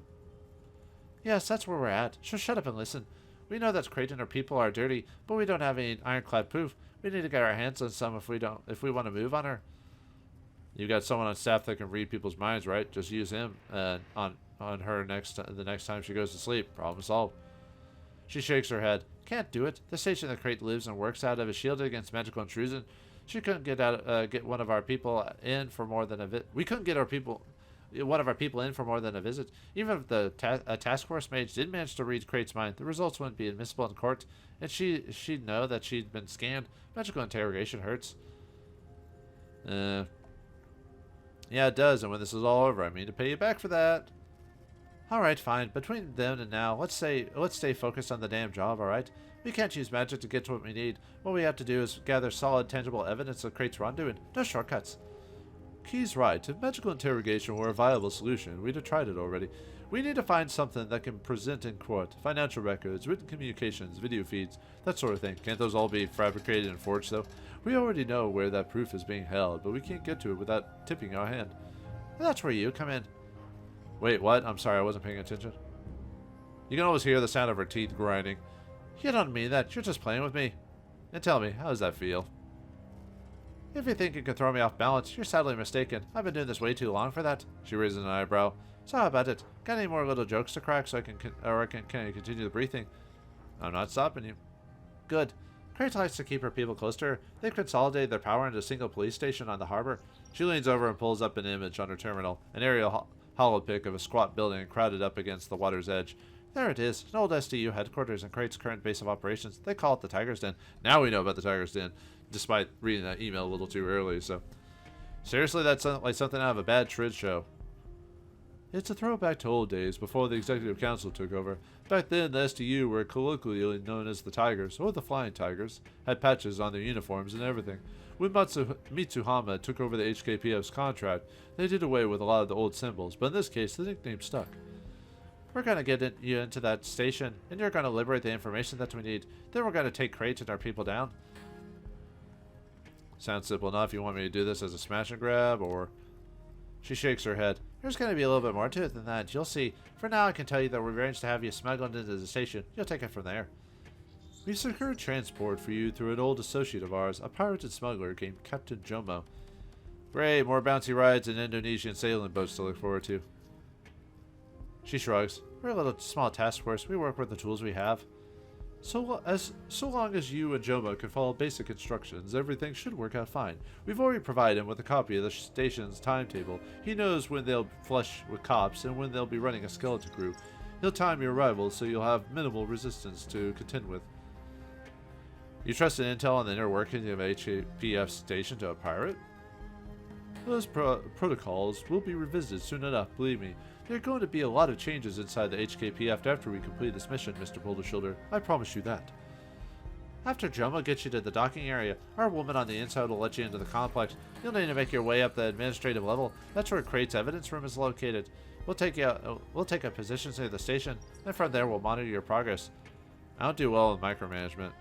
Yes, that's where we're at. So shut up and listen. We know that Creighton or people are dirty, but we don't have any ironclad proof. We need to get our hands on some if we want to move on her. You got someone on staff that can read people's minds, right? Just use him on her the next time she goes to sleep. Problem solved. She shakes her head. Can't do it. The station that Creighton lives and works out of is shielded against magical intrusion. She couldn't get one of our people in for more than a visit. We couldn't get one of our people in for more than a visit. Even if the task force mage did manage to read Crate's mind, the results wouldn't be admissible in court, and she'd know that she'd been scanned. Magical interrogation hurts. Yeah, it does, and when this is all over, I mean to pay you back for that. Alright, fine. Between then and now, let's stay focused on the damn job, alright? We can't use magic to get to what we need. What we have to do is gather solid, tangible evidence of Crate's wrongdoing. No shortcuts. Key's right. If magical interrogation were a viable solution, we'd have tried it already. We need to find something that can present in court. Financial records, written communications, video feeds, that sort of thing. Can't those all be fabricated and forged, though? We already know where that proof is being held, but we can't get to it without tipping our hand. And that's where you come in. Wait, what? I'm sorry, I wasn't paying attention. You can always hear the sound of her teeth grinding. You don't mean that. You're just playing with me. And tell me, how does that feel? If you think you can throw me off balance, you're sadly mistaken. I've been doing this way too long for that. She raises an eyebrow. So how about it? Got any more little jokes to crack so I can continue the briefing? I'm not stopping you. Good. Crate likes to keep her people close to her. They've consolidated their power into a single police station on the harbor. She leans over and pulls up an image on her terminal, an aerial hollow pic of a squat building crowded up against the water's edge. There it is, an old SDU headquarters and Crate's current base of operations. They call it the Tiger's Den. Now we know about the Tiger's Den, despite reading that email a little too early, so... Seriously, that's like something out of a bad Trid show. It's a throwback to old days, before the Executive Council took over. Back then, the SDU were colloquially known as the Tigers, or the Flying Tigers, had patches on their uniforms and everything. When Mitsuhama took over the HKPF's contract, they did away with a lot of the old symbols, but in this case, the nickname stuck. We're going to get you into that station, and you're going to liberate the information that we need. Then we're going to take Crate and our people down. Sounds simple enough. You want me to do this as a smash and grab, or... She shakes her head. There's going to be a little bit more to it than that. You'll see. For now, I can tell you that we've arranged to have you smuggled into the station. You'll take it from there. We've secured transport for you through an old associate of ours, a pirated smuggler named Captain Jomo. Great, more bouncy rides and Indonesian sailing boats to look forward to. She shrugs. We're a little small task force. We work with the tools we have. So long as you and Jomo can follow basic instructions, everything should work out fine. We've already provided him with a copy of the station's timetable. He knows when they'll flush with cops and when they'll be running a skeleton crew. He'll time your arrival so you'll have minimal resistance to contend with. You trust in intel on the inner workings of HPF station to a pirate? Those protocols will be revisited soon enough, believe me. There are going to be a lot of changes inside the HKPF after we complete this mission, Mr. Boulder Shoulder. I promise you that. After Jomo gets you to the docking area, our woman on the inside will let you into the complex. You'll need to make your way up the administrative level. That's where Crate's evidence room is located. We'll take up positions near the station, and from there we'll monitor your progress. I don't do well in micromanagement.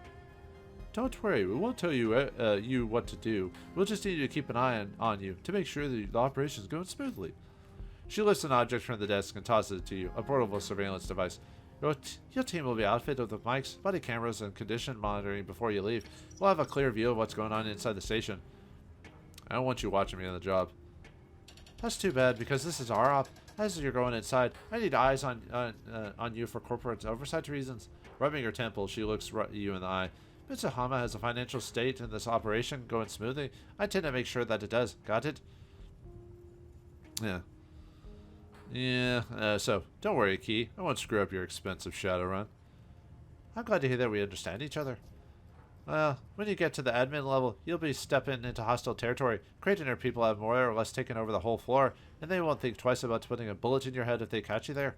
Don't worry, we won't tell you what to do. We'll just need you to keep an eye on you to make sure that the operation's going smoothly. She lifts an object from the desk and tosses it to you, a portable surveillance device. Your team will be outfitted with mics, body cameras, and condition monitoring before you leave. We'll have a clear view of what's going on inside the station. I don't want you watching me on the job. That's too bad, because this is our op. As you're going inside, I need eyes on you for corporate oversight reasons. Rubbing her temple, she looks you in the eye. Mitsuhama has a financial state in this operation going smoothly. I tend to make sure that it does. Got it? Yeah. Yeah, so, don't worry, Key. I won't screw up your expensive Shadowrun. I'm glad to hear that we understand each other. Well, when you get to the admin level, you'll be stepping into hostile territory. Crate and her people have more or less taken over the whole floor, and they won't think twice about putting a bullet in your head if they catch you there.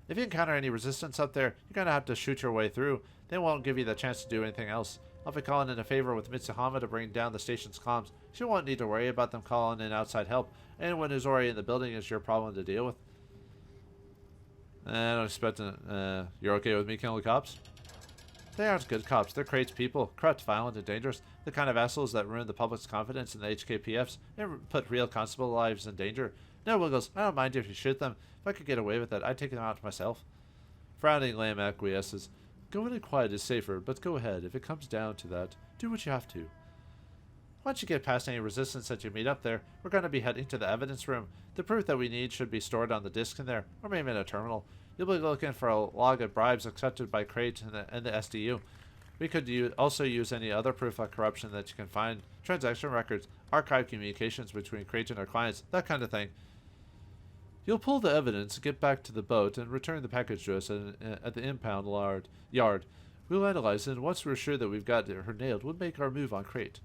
If you encounter any resistance up there, you're gonna have to shoot your way through. They won't give you the chance to do anything else. I'll be calling in a favor with Mitsuhama to bring down the station's comms. She won't need to worry about them calling in outside help. Anyone who's already in the building is your problem to deal with. I don't expect you're okay with me killing the cops? They aren't good cops. They're Crate's people. Corrupt, violent, and dangerous. The kind of assholes that ruin the public's confidence in the HKPFs and put real constable lives in danger. No, Wiggles, I don't mind if you shoot them. If I could get away with it, I'd take them out myself. Frowning, Lamb acquiesces. Going in quiet is safer, but go ahead. If it comes down to that, do what you have to. Once you get past any resistance that you meet up there, we're going to be heading to the evidence room. The proof that we need should be stored on the disk in there, or maybe in a terminal. You'll be looking for a log of bribes accepted by Crate and the SDU. We could also use any other proof of corruption that you can find. Transaction records, archive communications between Crate and our clients, that kind of thing. You'll pull the evidence, get back to the boat, and return the package to us at the impound yard. We'll analyze it, and once we're sure that we've got her nailed, we'll make our move on Crate.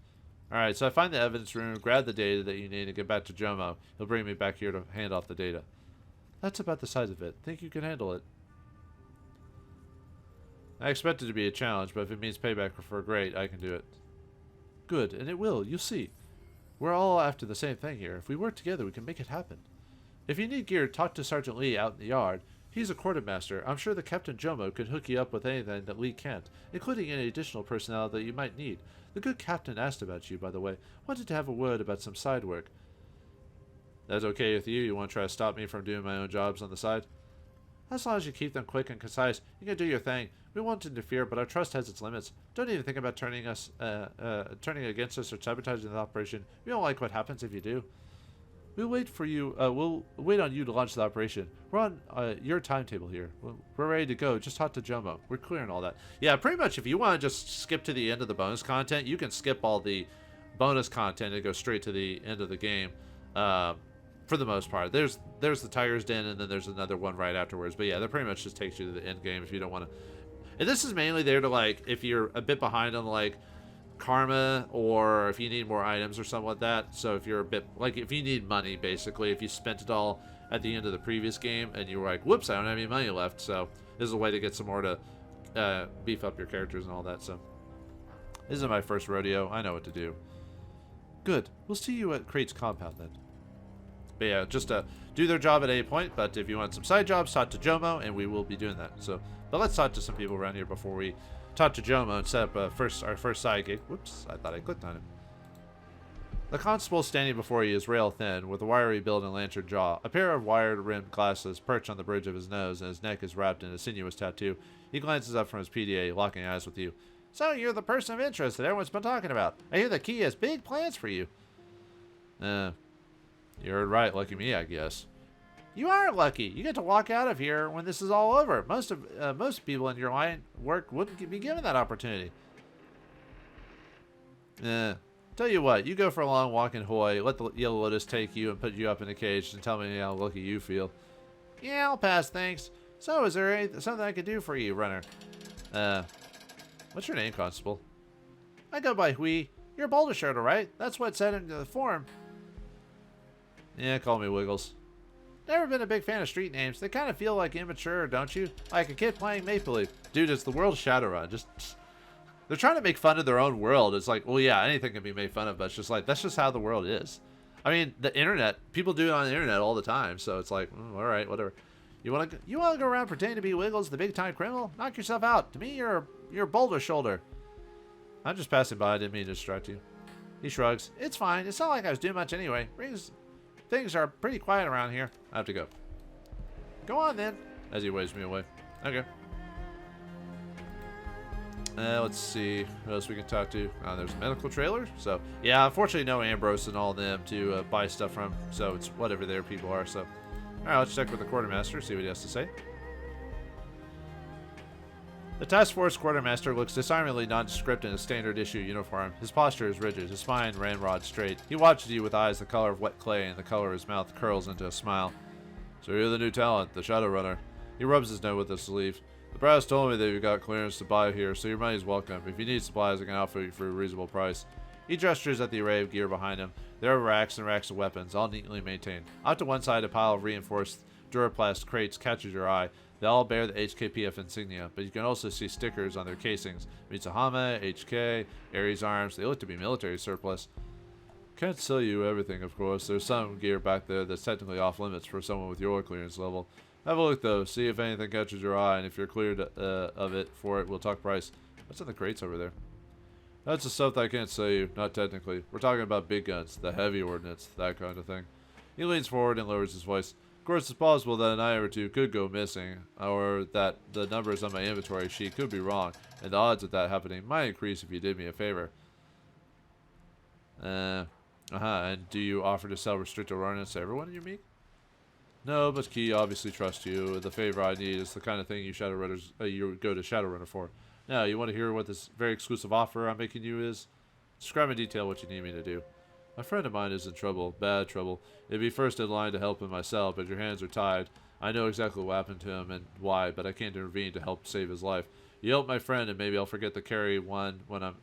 Alright, so I find the evidence room, grab the data that you need, and get back to Jomo. He'll bring me back here to hand off the data. That's about the size of it. Think you can handle it? I expect it to be a challenge, but if it means payback for great, I can do it. Good, and it will. You'll see. We're all after the same thing here. If we work together, we can make it happen. If you need gear, talk to Sergeant Lee out in the yard. He's a quartermaster. I'm sure the Captain Jomo can hook you up with anything that Lee can't, including any additional personnel that you might need. The good captain asked about you, by the way. Wanted to have a word about some side work. That's okay with you? You want to try to stop me from doing my own jobs on the side? As long as you keep them quick and concise, you can do your thing. We won't interfere, but our trust has its limits. Don't even think about turning against us or sabotaging the operation. We don't like what happens if you do. We'll wait for you. We'll wait on you to launch the operation. We're on your timetable here. We're ready to go. Just talk to Jomo. We're clear on all that. Yeah, pretty much. If you want to just skip to the end of the bonus content, you can skip all the bonus content and go straight to the end of the game. For the most part, there's the Tiger's Den, and then there's another one right afterwards. But yeah, that pretty much just takes you to the end game if you don't want to. And this is mainly there to, like, if you're a bit behind on, like, karma, or if you need more items or something like that. So if you're a bit, like, if you need money, basically, if you spent it all at the end of the previous game and you were like, whoops, I don't have any money left. So this is a way to get some more to beef up your characters and all that. So this is my first rodeo. I know what to do. Good. We'll see you at Crate's compound then. But yeah, just do their job at any point. But if you want some side jobs, talk to Jomo, and we will be doing that. So, but let's talk to some people around here before we talk to Jomo and set up our first side gig. Whoops, I thought I clicked on it. The constable standing before you is rail thin, with a wiry build and lantern jaw. A pair of wire-rimmed glasses perch on the bridge of his nose, and his neck is wrapped in a sinuous tattoo. He glances up from his PDA, locking eyes with you. So you're the person of interest that everyone's been talking about. I hear the key has big plans for you. You heard right, lucky me, I guess. You are lucky. You get to walk out of here when this is all over. Most people in your line work wouldn't be given that opportunity. Tell you what, you go for a long walk in Hawaii, let the Yellow Lotus take you and put you up in a cage, and tell me how lucky you feel. Yeah, I'll pass, thanks. So, is there something I could do for you, runner? What's your name, Constable? I go by Hui. You're a Boulder Shirtle, right? That's what said in the form. Yeah, call me Wiggles. Never been a big fan of street names. They kind of feel like immature, don't you? Like a kid playing Maple Leaf. Dude, it's the world of Shadowrun. They're trying to make fun of their own world. It's like, well, yeah, anything can be made fun of, but it's just like, that's just how the world is. I mean, the internet, people do it on the internet all the time, so it's like, all right, whatever. You want to go around pretending to be Wiggles, the big-time criminal? Knock yourself out. To me, you're a Boulder Shoulder. I'm just passing by. I didn't mean to distract you. He shrugs. It's fine. It's not like I was doing much anyway. Things are pretty quiet around here. I have to go. Go on, then. As he waves me away. Okay. Let's see who else we can talk to. There's a medical trailer. So, yeah, unfortunately, no Ambrose and all them to buy stuff from. So, it's whatever their people are. So, Alright, let's check with the quartermaster, see what he has to say. The task force quartermaster looks disarmingly nondescript in a standard issue uniform. His posture is rigid, his spine ramrod straight. He watches you with eyes the color of wet clay, and the color of his mouth curls into a smile. So you're the new talent, the Shadowrunner. He rubs his nose with his sleeve. The brass told me that you got clearance to buy here, so your money's welcome. If you need supplies, I can outfit you for a reasonable price. He gestures at the array of gear behind him. There are racks and racks of weapons, all neatly maintained. Out to one side, a pile of reinforced Duraplast crates catches your eye. They all bear the HKPF insignia, but you can also see stickers on their casings. Mitsuhama, HK, Ares Arms. They look to be military surplus. Can't sell you everything, of course. There's some gear back there that's technically off limits for someone with your clearance level. Have a look, though. See if anything catches your eye, and if you're cleared of it for it, we'll talk price. What's in the crates over there? That's the stuff that I can't sell you. Not technically. We're talking about big guns, the heavy ordnance, that kind of thing. He leans forward and lowers his voice. Of course, it's possible that an eye or two could go missing, or that the numbers on my inventory sheet could be wrong, and the odds of that happening might increase if you did me a favor. And do you offer to sell restricted ordnance to everyone in your meet? No, but Key obviously trusts you. The favor I need is the kind of thing you Shadowrunners you go to Shadowrunner for. Now, you want to hear what this very exclusive offer I'm making you is? Describe in detail what you need me to do. A friend of mine is in trouble, bad trouble. It'd be first in line to help him myself, but your hands are tied. I know exactly what happened to him and why, but I can't intervene to help save his life. You help my friend, and maybe I'll forget to carry one when I'm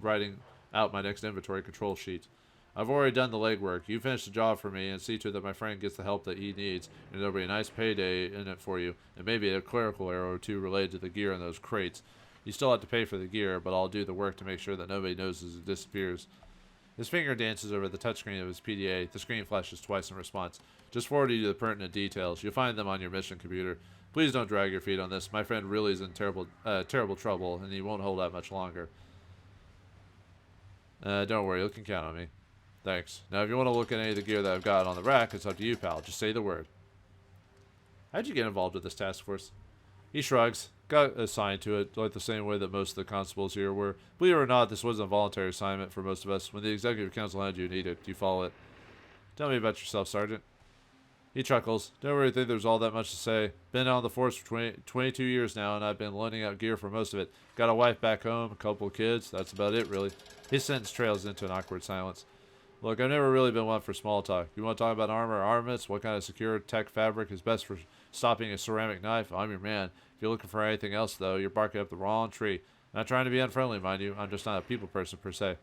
writing out my next inventory control sheet. I've already done the legwork. You finish the job for me and see to it that my friend gets the help that he needs, and there'll be a nice payday in it for you, and maybe a clerical error or two related to the gear in those crates. You still have to pay for the gear, but I'll do the work to make sure that nobody notices it disappears. His finger dances over the touchscreen of his PDA. The screen flashes twice in response. Just forward you to the pertinent details. You'll find them on your mission computer. Please don't drag your feet on this. My friend really is in terrible trouble, and he won't hold out much longer. Don't worry, you can count on me. Thanks. Now, if you want to look at any of the gear that I've got on the rack, it's up to you, pal. Just say the word. How'd you get involved with this task force? He shrugs. Got assigned to it, like the same way that most of the constables here were. Believe it or not, this wasn't a voluntary assignment for most of us. When the executive council had you need it, you follow it. Tell me about yourself, Sergeant. He chuckles. Don't really think there's all that much to say. Been on the force for 22 years now, and I've been loaning out gear for most of it. Got a wife back home, a couple of kids. That's about it, really. His sentence trails into an awkward silence. Look, I've never really been one for small talk. You want to talk about armor or armaments? What kind of secure tech fabric is best for stopping a ceramic knife? I'm your man. If you're looking for anything else, though, you're barking up the wrong tree. Not trying to be unfriendly, mind you. I'm just not a people person, per se.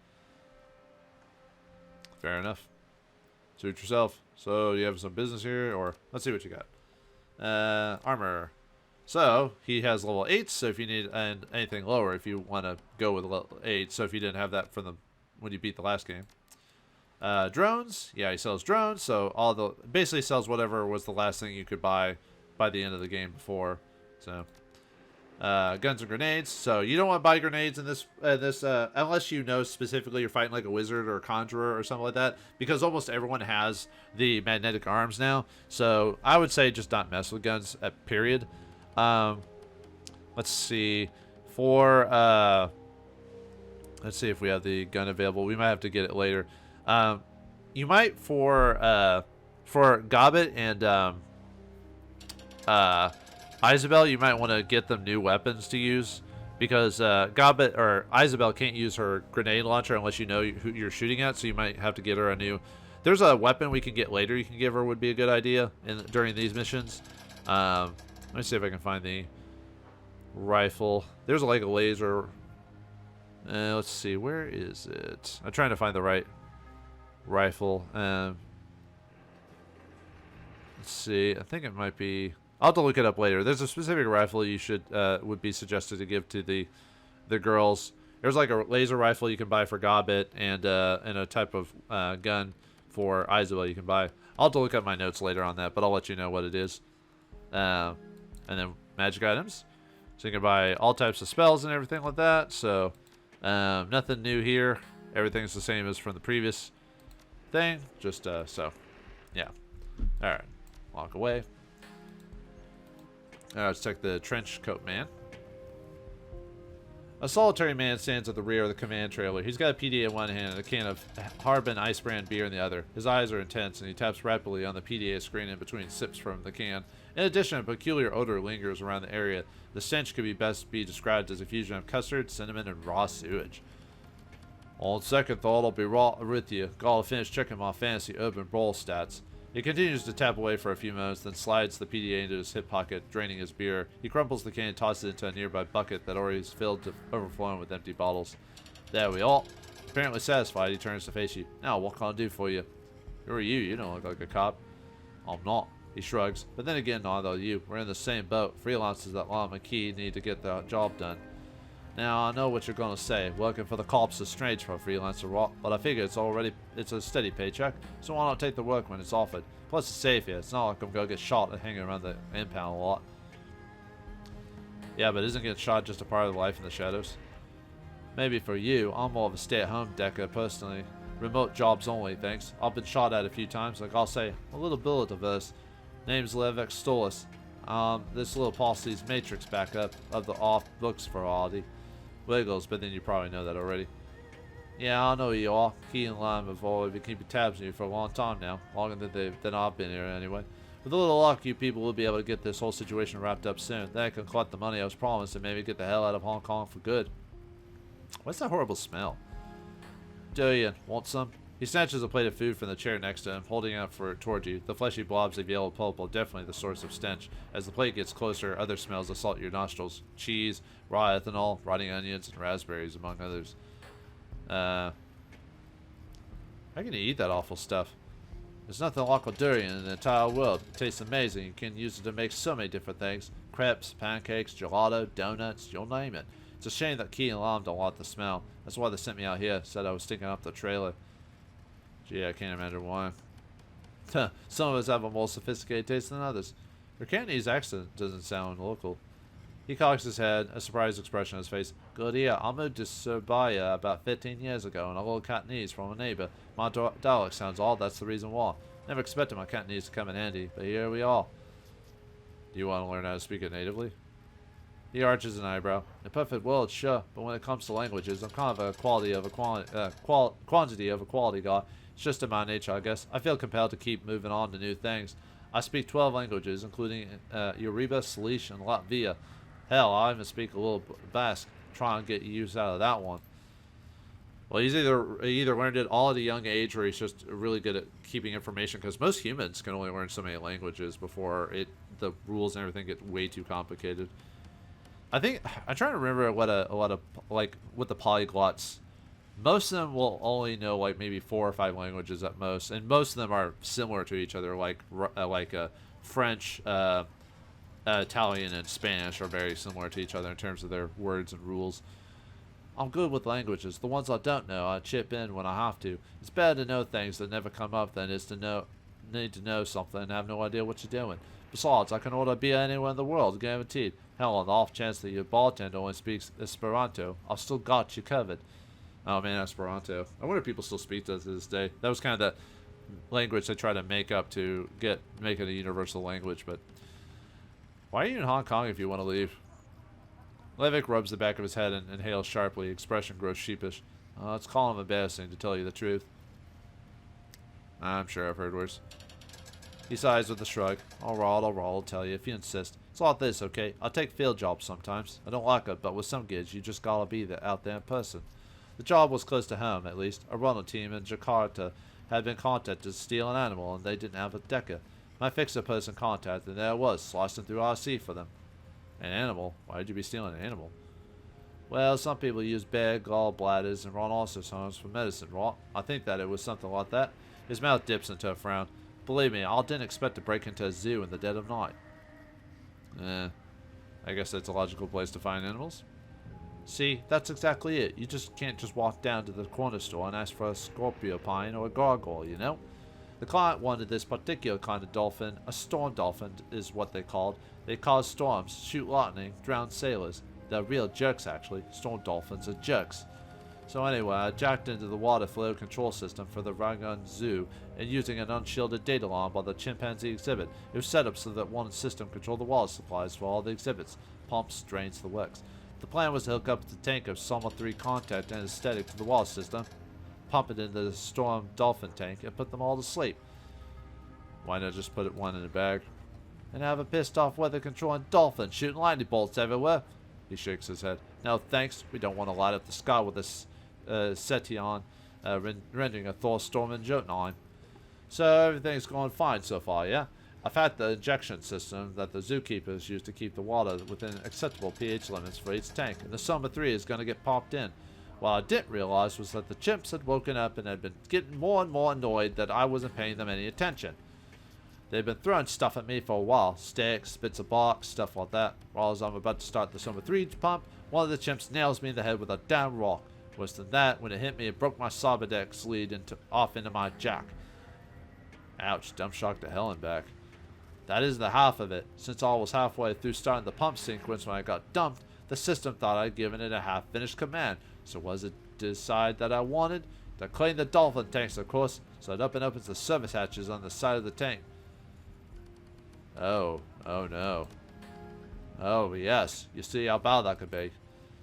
Fair enough. Suit yourself. So, you have some business here, or... Let's see what you got. Armor. So, he has level 8, so if you need anything lower, if you want to go with level 8, so if you didn't have that for when you beat the last game. Drones. Yeah, he sells drones, so basically sells whatever was the last thing you could buy by the end of the game before. So, guns and grenades. So you don't want to buy grenades in this unless you know specifically you're fighting like a wizard or a conjurer or something like that, because almost everyone has the magnetic arms now. So I would say just not mess with guns at period. Let's see. Let's see if we have the gun available. We might have to get it later. You might for Gobbet and Isabel, you might want to get them new weapons to use, because Gobbet or Isabel can't use her grenade launcher unless you know who you're shooting at, so you might have to get her a new... There's a weapon we can get later you can give her, would be a good idea during these missions. Let me see if I can find the rifle. There's like a laser... let's see, where is it? I'm trying to find the right rifle. Let's see, I think it might be... I'll have to look it up later. There's a specific rifle you would be suggested to give to the girls. There's like a laser rifle you can buy for Gobbet, and a type of gun for Isabel you can buy. I'll have to look up my notes later on that, but I'll let you know what it is. And then magic items. So you can buy all types of spells and everything like that. So nothing new here. Everything's the same as from the previous thing. Just so yeah. All right, walk away. Let's check the trench coat man. A solitary man stands at the rear of the command trailer. He's got a PDA in one hand and a can of Harbin Ice Brand beer in the other. His eyes are intense, and he taps rapidly on the PDA screen in between sips from the can. In addition, a peculiar odor lingers around the area. The stench could be best be described as a fusion of custard, cinnamon, and raw sewage. On second thought, I'll be right with you. Gotta finish checking my fancy urban brawl stats. He continues to tap away for a few moments, then slides the PDA into his hip pocket, draining his beer. He crumples the can and tosses it into a nearby bucket that already is filled to overflowing with empty bottles. There we are. Apparently satisfied, he turns to face you. Now, what can I do for you? Who are you? You don't look like a cop. I'm not. He shrugs. But then again, neither are you. We're in the same boat. Freelancers that Lon McKee need to get the job done. Now, I know what you're gonna say. Working for the cops is strange for a freelancer, Rock, but I figure it's a steady paycheck, so why not take the work when it's offered? Plus, it's safe here. It's not like I'm gonna get shot and hanging around the impound a lot. Yeah, but isn't getting shot just a part of life in the shadows? Maybe for you. I'm more of a stay-at-home decker, personally. Remote jobs only, thanks. I've been shot at a few times, like I'll say, a little bullet averse. Name's Levex Stolas. This little posse's matrix backup of the off-books variety. Wiggles, but then you probably know that already. Yeah, I know who you are. Key and Lime have already been keeping tabs on you for a long time now. Longer than I've been here anyway. With a little luck, you people will be able to get this whole situation wrapped up soon. Then I can collect the money I was promised and maybe get the hell out of Hong Kong for good. What's that horrible smell? Do you want some? He snatches a plate of food from the chair next to him, holding it towards you. The fleshy blobs of yellow pulp are definitely the source of stench. As the plate gets closer, other smells assault your nostrils. Cheese, raw ethanol, rotting onions, and raspberries, among others. How can you eat that awful stuff? There's nothing like a durian in the entire world. It tastes amazing. You can use it to make so many different things. Crepes, pancakes, gelato, donuts, you'll name it. It's a shame that Key and Lam don't like the smell. That's why they sent me out here, said I was stinking up the trailer. Gee, I can't imagine why. Some of us have a more sophisticated taste than others. Your Cantonese accent doesn't sound local. He cocks his head, a surprised expression on his face. Good ear. I moved to Serbia about 15 years ago, and I learned Cantonese from a neighbor. My dialect sounds odd, that's the reason why. Never expected my Cantonese to come in handy, but here we are. Do you want to learn how to speak it natively? He arches an eyebrow. In a perfect world, sure, but when it comes to languages, I'm kind of a quantity of a quality guy. It's just in my nature, I guess. I feel compelled to keep moving on to new things. I speak 12 languages, including Yoruba, Salish, and Latvia. Hell, I even speak a little Basque. Try and get use out of that one. Well, he either learned it all at a young age, or he's just really good at keeping information. Because most humans can only learn so many languages before the rules and everything get way too complicated. I'm trying to remember what the polyglots. Most of them will only know like maybe 4 or 5 languages at most, and most of them are similar to each other. Like French, Italian, and Spanish are very similar to each other in terms of their words and rules. I'm good with languages. The ones I don't know, I chip in when I have to. It's better to know things that never come up than it is to need to know something and have no idea what you're doing. Besides, I can order beer anywhere in the world, guaranteed. Hell, on the off chance that your bartender only speaks Esperanto, I've still got you covered. Oh man, Esperanto. I wonder if people still speak that to this day. That was kind of the language they try to make up to make it a universal language, but why are you in Hong Kong if you want to leave? Levick rubs the back of his head and inhales sharply. Expression grows sheepish. It's kind of embarrassing, to tell you the truth. I'm sure I've heard worse. He sighs with a shrug. I'll tell you if you insist. It's like this, okay? I take field jobs sometimes. I don't like it, but with some gigs, you just gotta be out there in person. The job was close to home, at least. A rental team in Jakarta had been contacted to steal an animal, and they didn't have a decker. My fixer-person contacted, and there it was, slicing through RC for them. An animal? Why would you be stealing an animal? Well, some people use bear gallbladders and rhinoceros horns for medicine, right? I think that it was something like that. His mouth dips into a frown. Believe me, I didn't expect to break into a zoo in the dead of night. I guess that's a logical place to find animals. See, that's exactly it. You just can't just walk down to the corner store and ask for a scorpio pine or a gargoyle, you know? The client wanted this particular kind of dolphin. A storm dolphin is what they called. They cause storms, shoot lightning, drown sailors. They're real jerks, actually. Storm dolphins are jerks. So anyway, I jacked into the water flow control system for the Rangoon Zoo, and using an unshielded data line by the chimpanzee exhibit, it was set up so that one system controlled the water supplies for all the exhibits. Pumps, drains, the works. The plan was to hook up the tank of Soma 3 contact and aesthetic to the wall system, pump it into the Storm Dolphin tank, and put them all to sleep. Why not just put one in a bag? And have a pissed off weather controlling dolphin shooting lightning bolts everywhere? He shakes his head. No thanks, we don't want to light up the sky with this Setion, rendering a Thor storm in Jotunheim. So everything's going fine so far, yeah? I've had the injection system that the zookeepers use to keep the water within acceptable pH limits for each tank, and the Soma 3 is going to get popped in. What I didn't realize was that the chimps had woken up and had been getting more and more annoyed that I wasn't paying them any attention. They've been throwing stuff at me for a while. Sticks, bits of bark, stuff like that. While as I'm about to start the Soma 3 pump, one of the chimps nails me in the head with a down rock. Worse than that, when it hit me, it broke my Cyberdex lead off into my jack. Ouch, dump shock to hell and back. That is the half of it. Since I was halfway through starting the pump sequence when I got dumped, the system thought I'd given it a half-finished command. So was it decide that I wanted? To clean the dolphin tanks, of course, so it opens the service hatches on the side of the tank. Oh no. Oh yes, you see how bad that could be.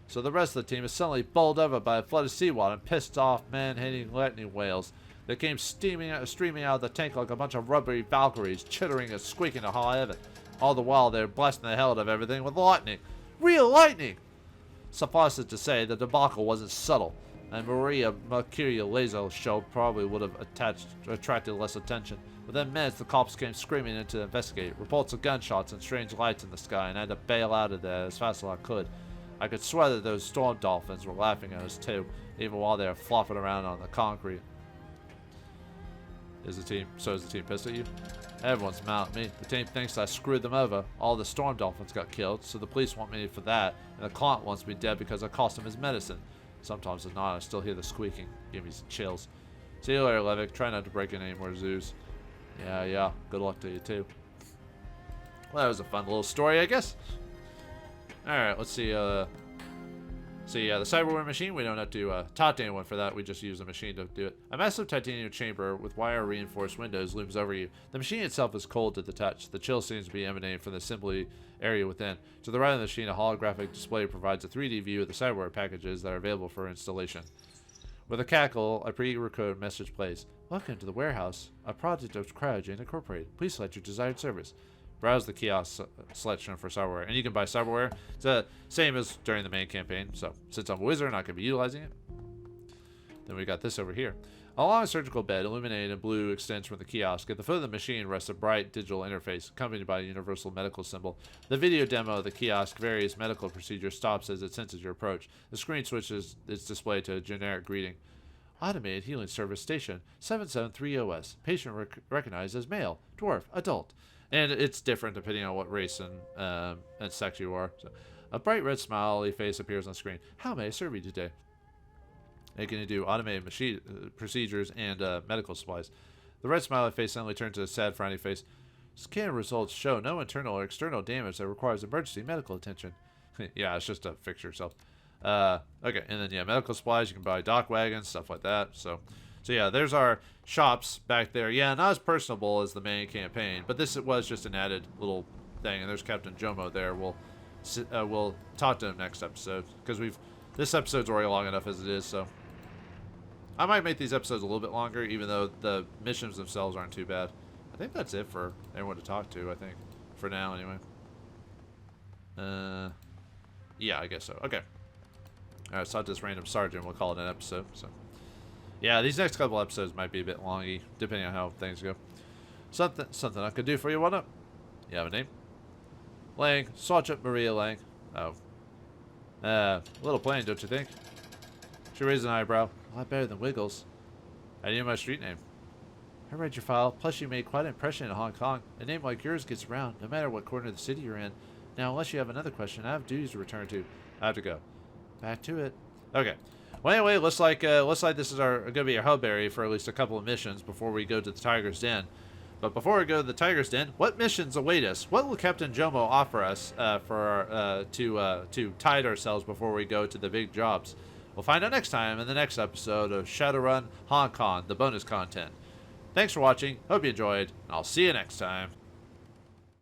So the rest of the team is suddenly bowled over by a flood of seawater and pissed off man-hating lightning whales. They came streaming out of the tank like a bunch of rubbery Valkyries, chittering and squeaking to high heaven. All the while they were blasting the hell out of everything with lightning. Real lightning! Suffice it to say, the debacle wasn't subtle, and Maria Mercurial laser show probably would have attracted less attention. Within minutes, the cops came screaming in to investigate. Reports of gunshots and strange lights in the sky, and I had to bail out of there as fast as I could. I could swear that those storm dolphins were laughing at us too, even while they were flopping around on the concrete. Is the team pissed at you? Everyone's mad at me. The team thinks I screwed them over. All the storm dolphins got killed, so the police want me for that, and the client wants me dead because I cost him his medicine. Sometimes at night I still hear the squeaking. Give me some chills. See you later, Levick. Try not to break in any more zoos. Yeah. Good luck to you too. Well, that was a fun little story, I guess. Alright, let's see, the cyberware machine, we don't have to talk to anyone for that, we just use the machine to do it. A massive titanium chamber with wire-reinforced windows looms over you. The machine itself is cold to the touch. The chill seems to be emanating from the assembly area within. To the right of the machine, a holographic display provides a 3D view of the cyberware packages that are available for installation. With a cackle, a pre-recorded message plays. Welcome to the warehouse, a project of Cryogen Incorporated. Please select your desired service. Browse the kiosk selection for cyberware, and you can buy cyberware. It's the same as during the main campaign, so since I'm a wizard, I'm not going to be utilizing it. Then we got this over here. A long surgical bed, illuminated in blue, extends from the kiosk. At the foot of the machine rests a bright digital interface, accompanied by a universal medical symbol. The video demo of the kiosk various medical procedure stops as it senses your approach. The screen switches its display to a generic greeting. Automated healing service station, 773 OS. Patient recognized as male, dwarf, adult. And it's different depending on what race and sex you are. So, a bright red smiley face appears on the screen. How may I serve you today? It can do automated machine procedures and medical supplies. The red smiley face suddenly turns to a sad, frowny face. Scan results show no internal or external damage that requires emergency medical attention. Yeah, it's just to fix yourself. Okay, and then medical supplies. You can buy dock wagons, stuff like that. So yeah, there's our shops back there. Yeah, not as personable as the main campaign, but this was just an added little thing. And there's Captain Jomo there. We'll talk to him next episode because this episode's already long enough as it is. So I might make these episodes a little bit longer, even though the missions themselves aren't too bad. I think that's it for everyone to talk to. I think for now, anyway. Yeah, I guess so. Okay. All right, so this random sergeant. We'll call it an episode. So. Yeah, these next couple episodes might be a bit longy, depending on how things go. Something I could do for you, what up? You have a name? Lang, Sergeant Maria Lang. Oh. A little plain, don't you think? She raised an eyebrow. A lot better than Wiggles. I knew my street name. I read your file, plus you made quite an impression in Hong Kong. A name like yours gets around, no matter what corner of the city you're in. Now, unless you have another question, I have duties to return to. I have to go. Back to it. Okay. Well, anyway, looks like this is gonna be our hub area for at least a couple of missions before we go to the Tiger's Den. But before we go to the Tiger's Den, what missions await us? What will Captain Jomo offer us to tide ourselves before we go to the big jobs? We'll find out next time in the next episode of Shadowrun Hong Kong, the bonus content. Thanks for watching. Hope you enjoyed. And I'll see you next time.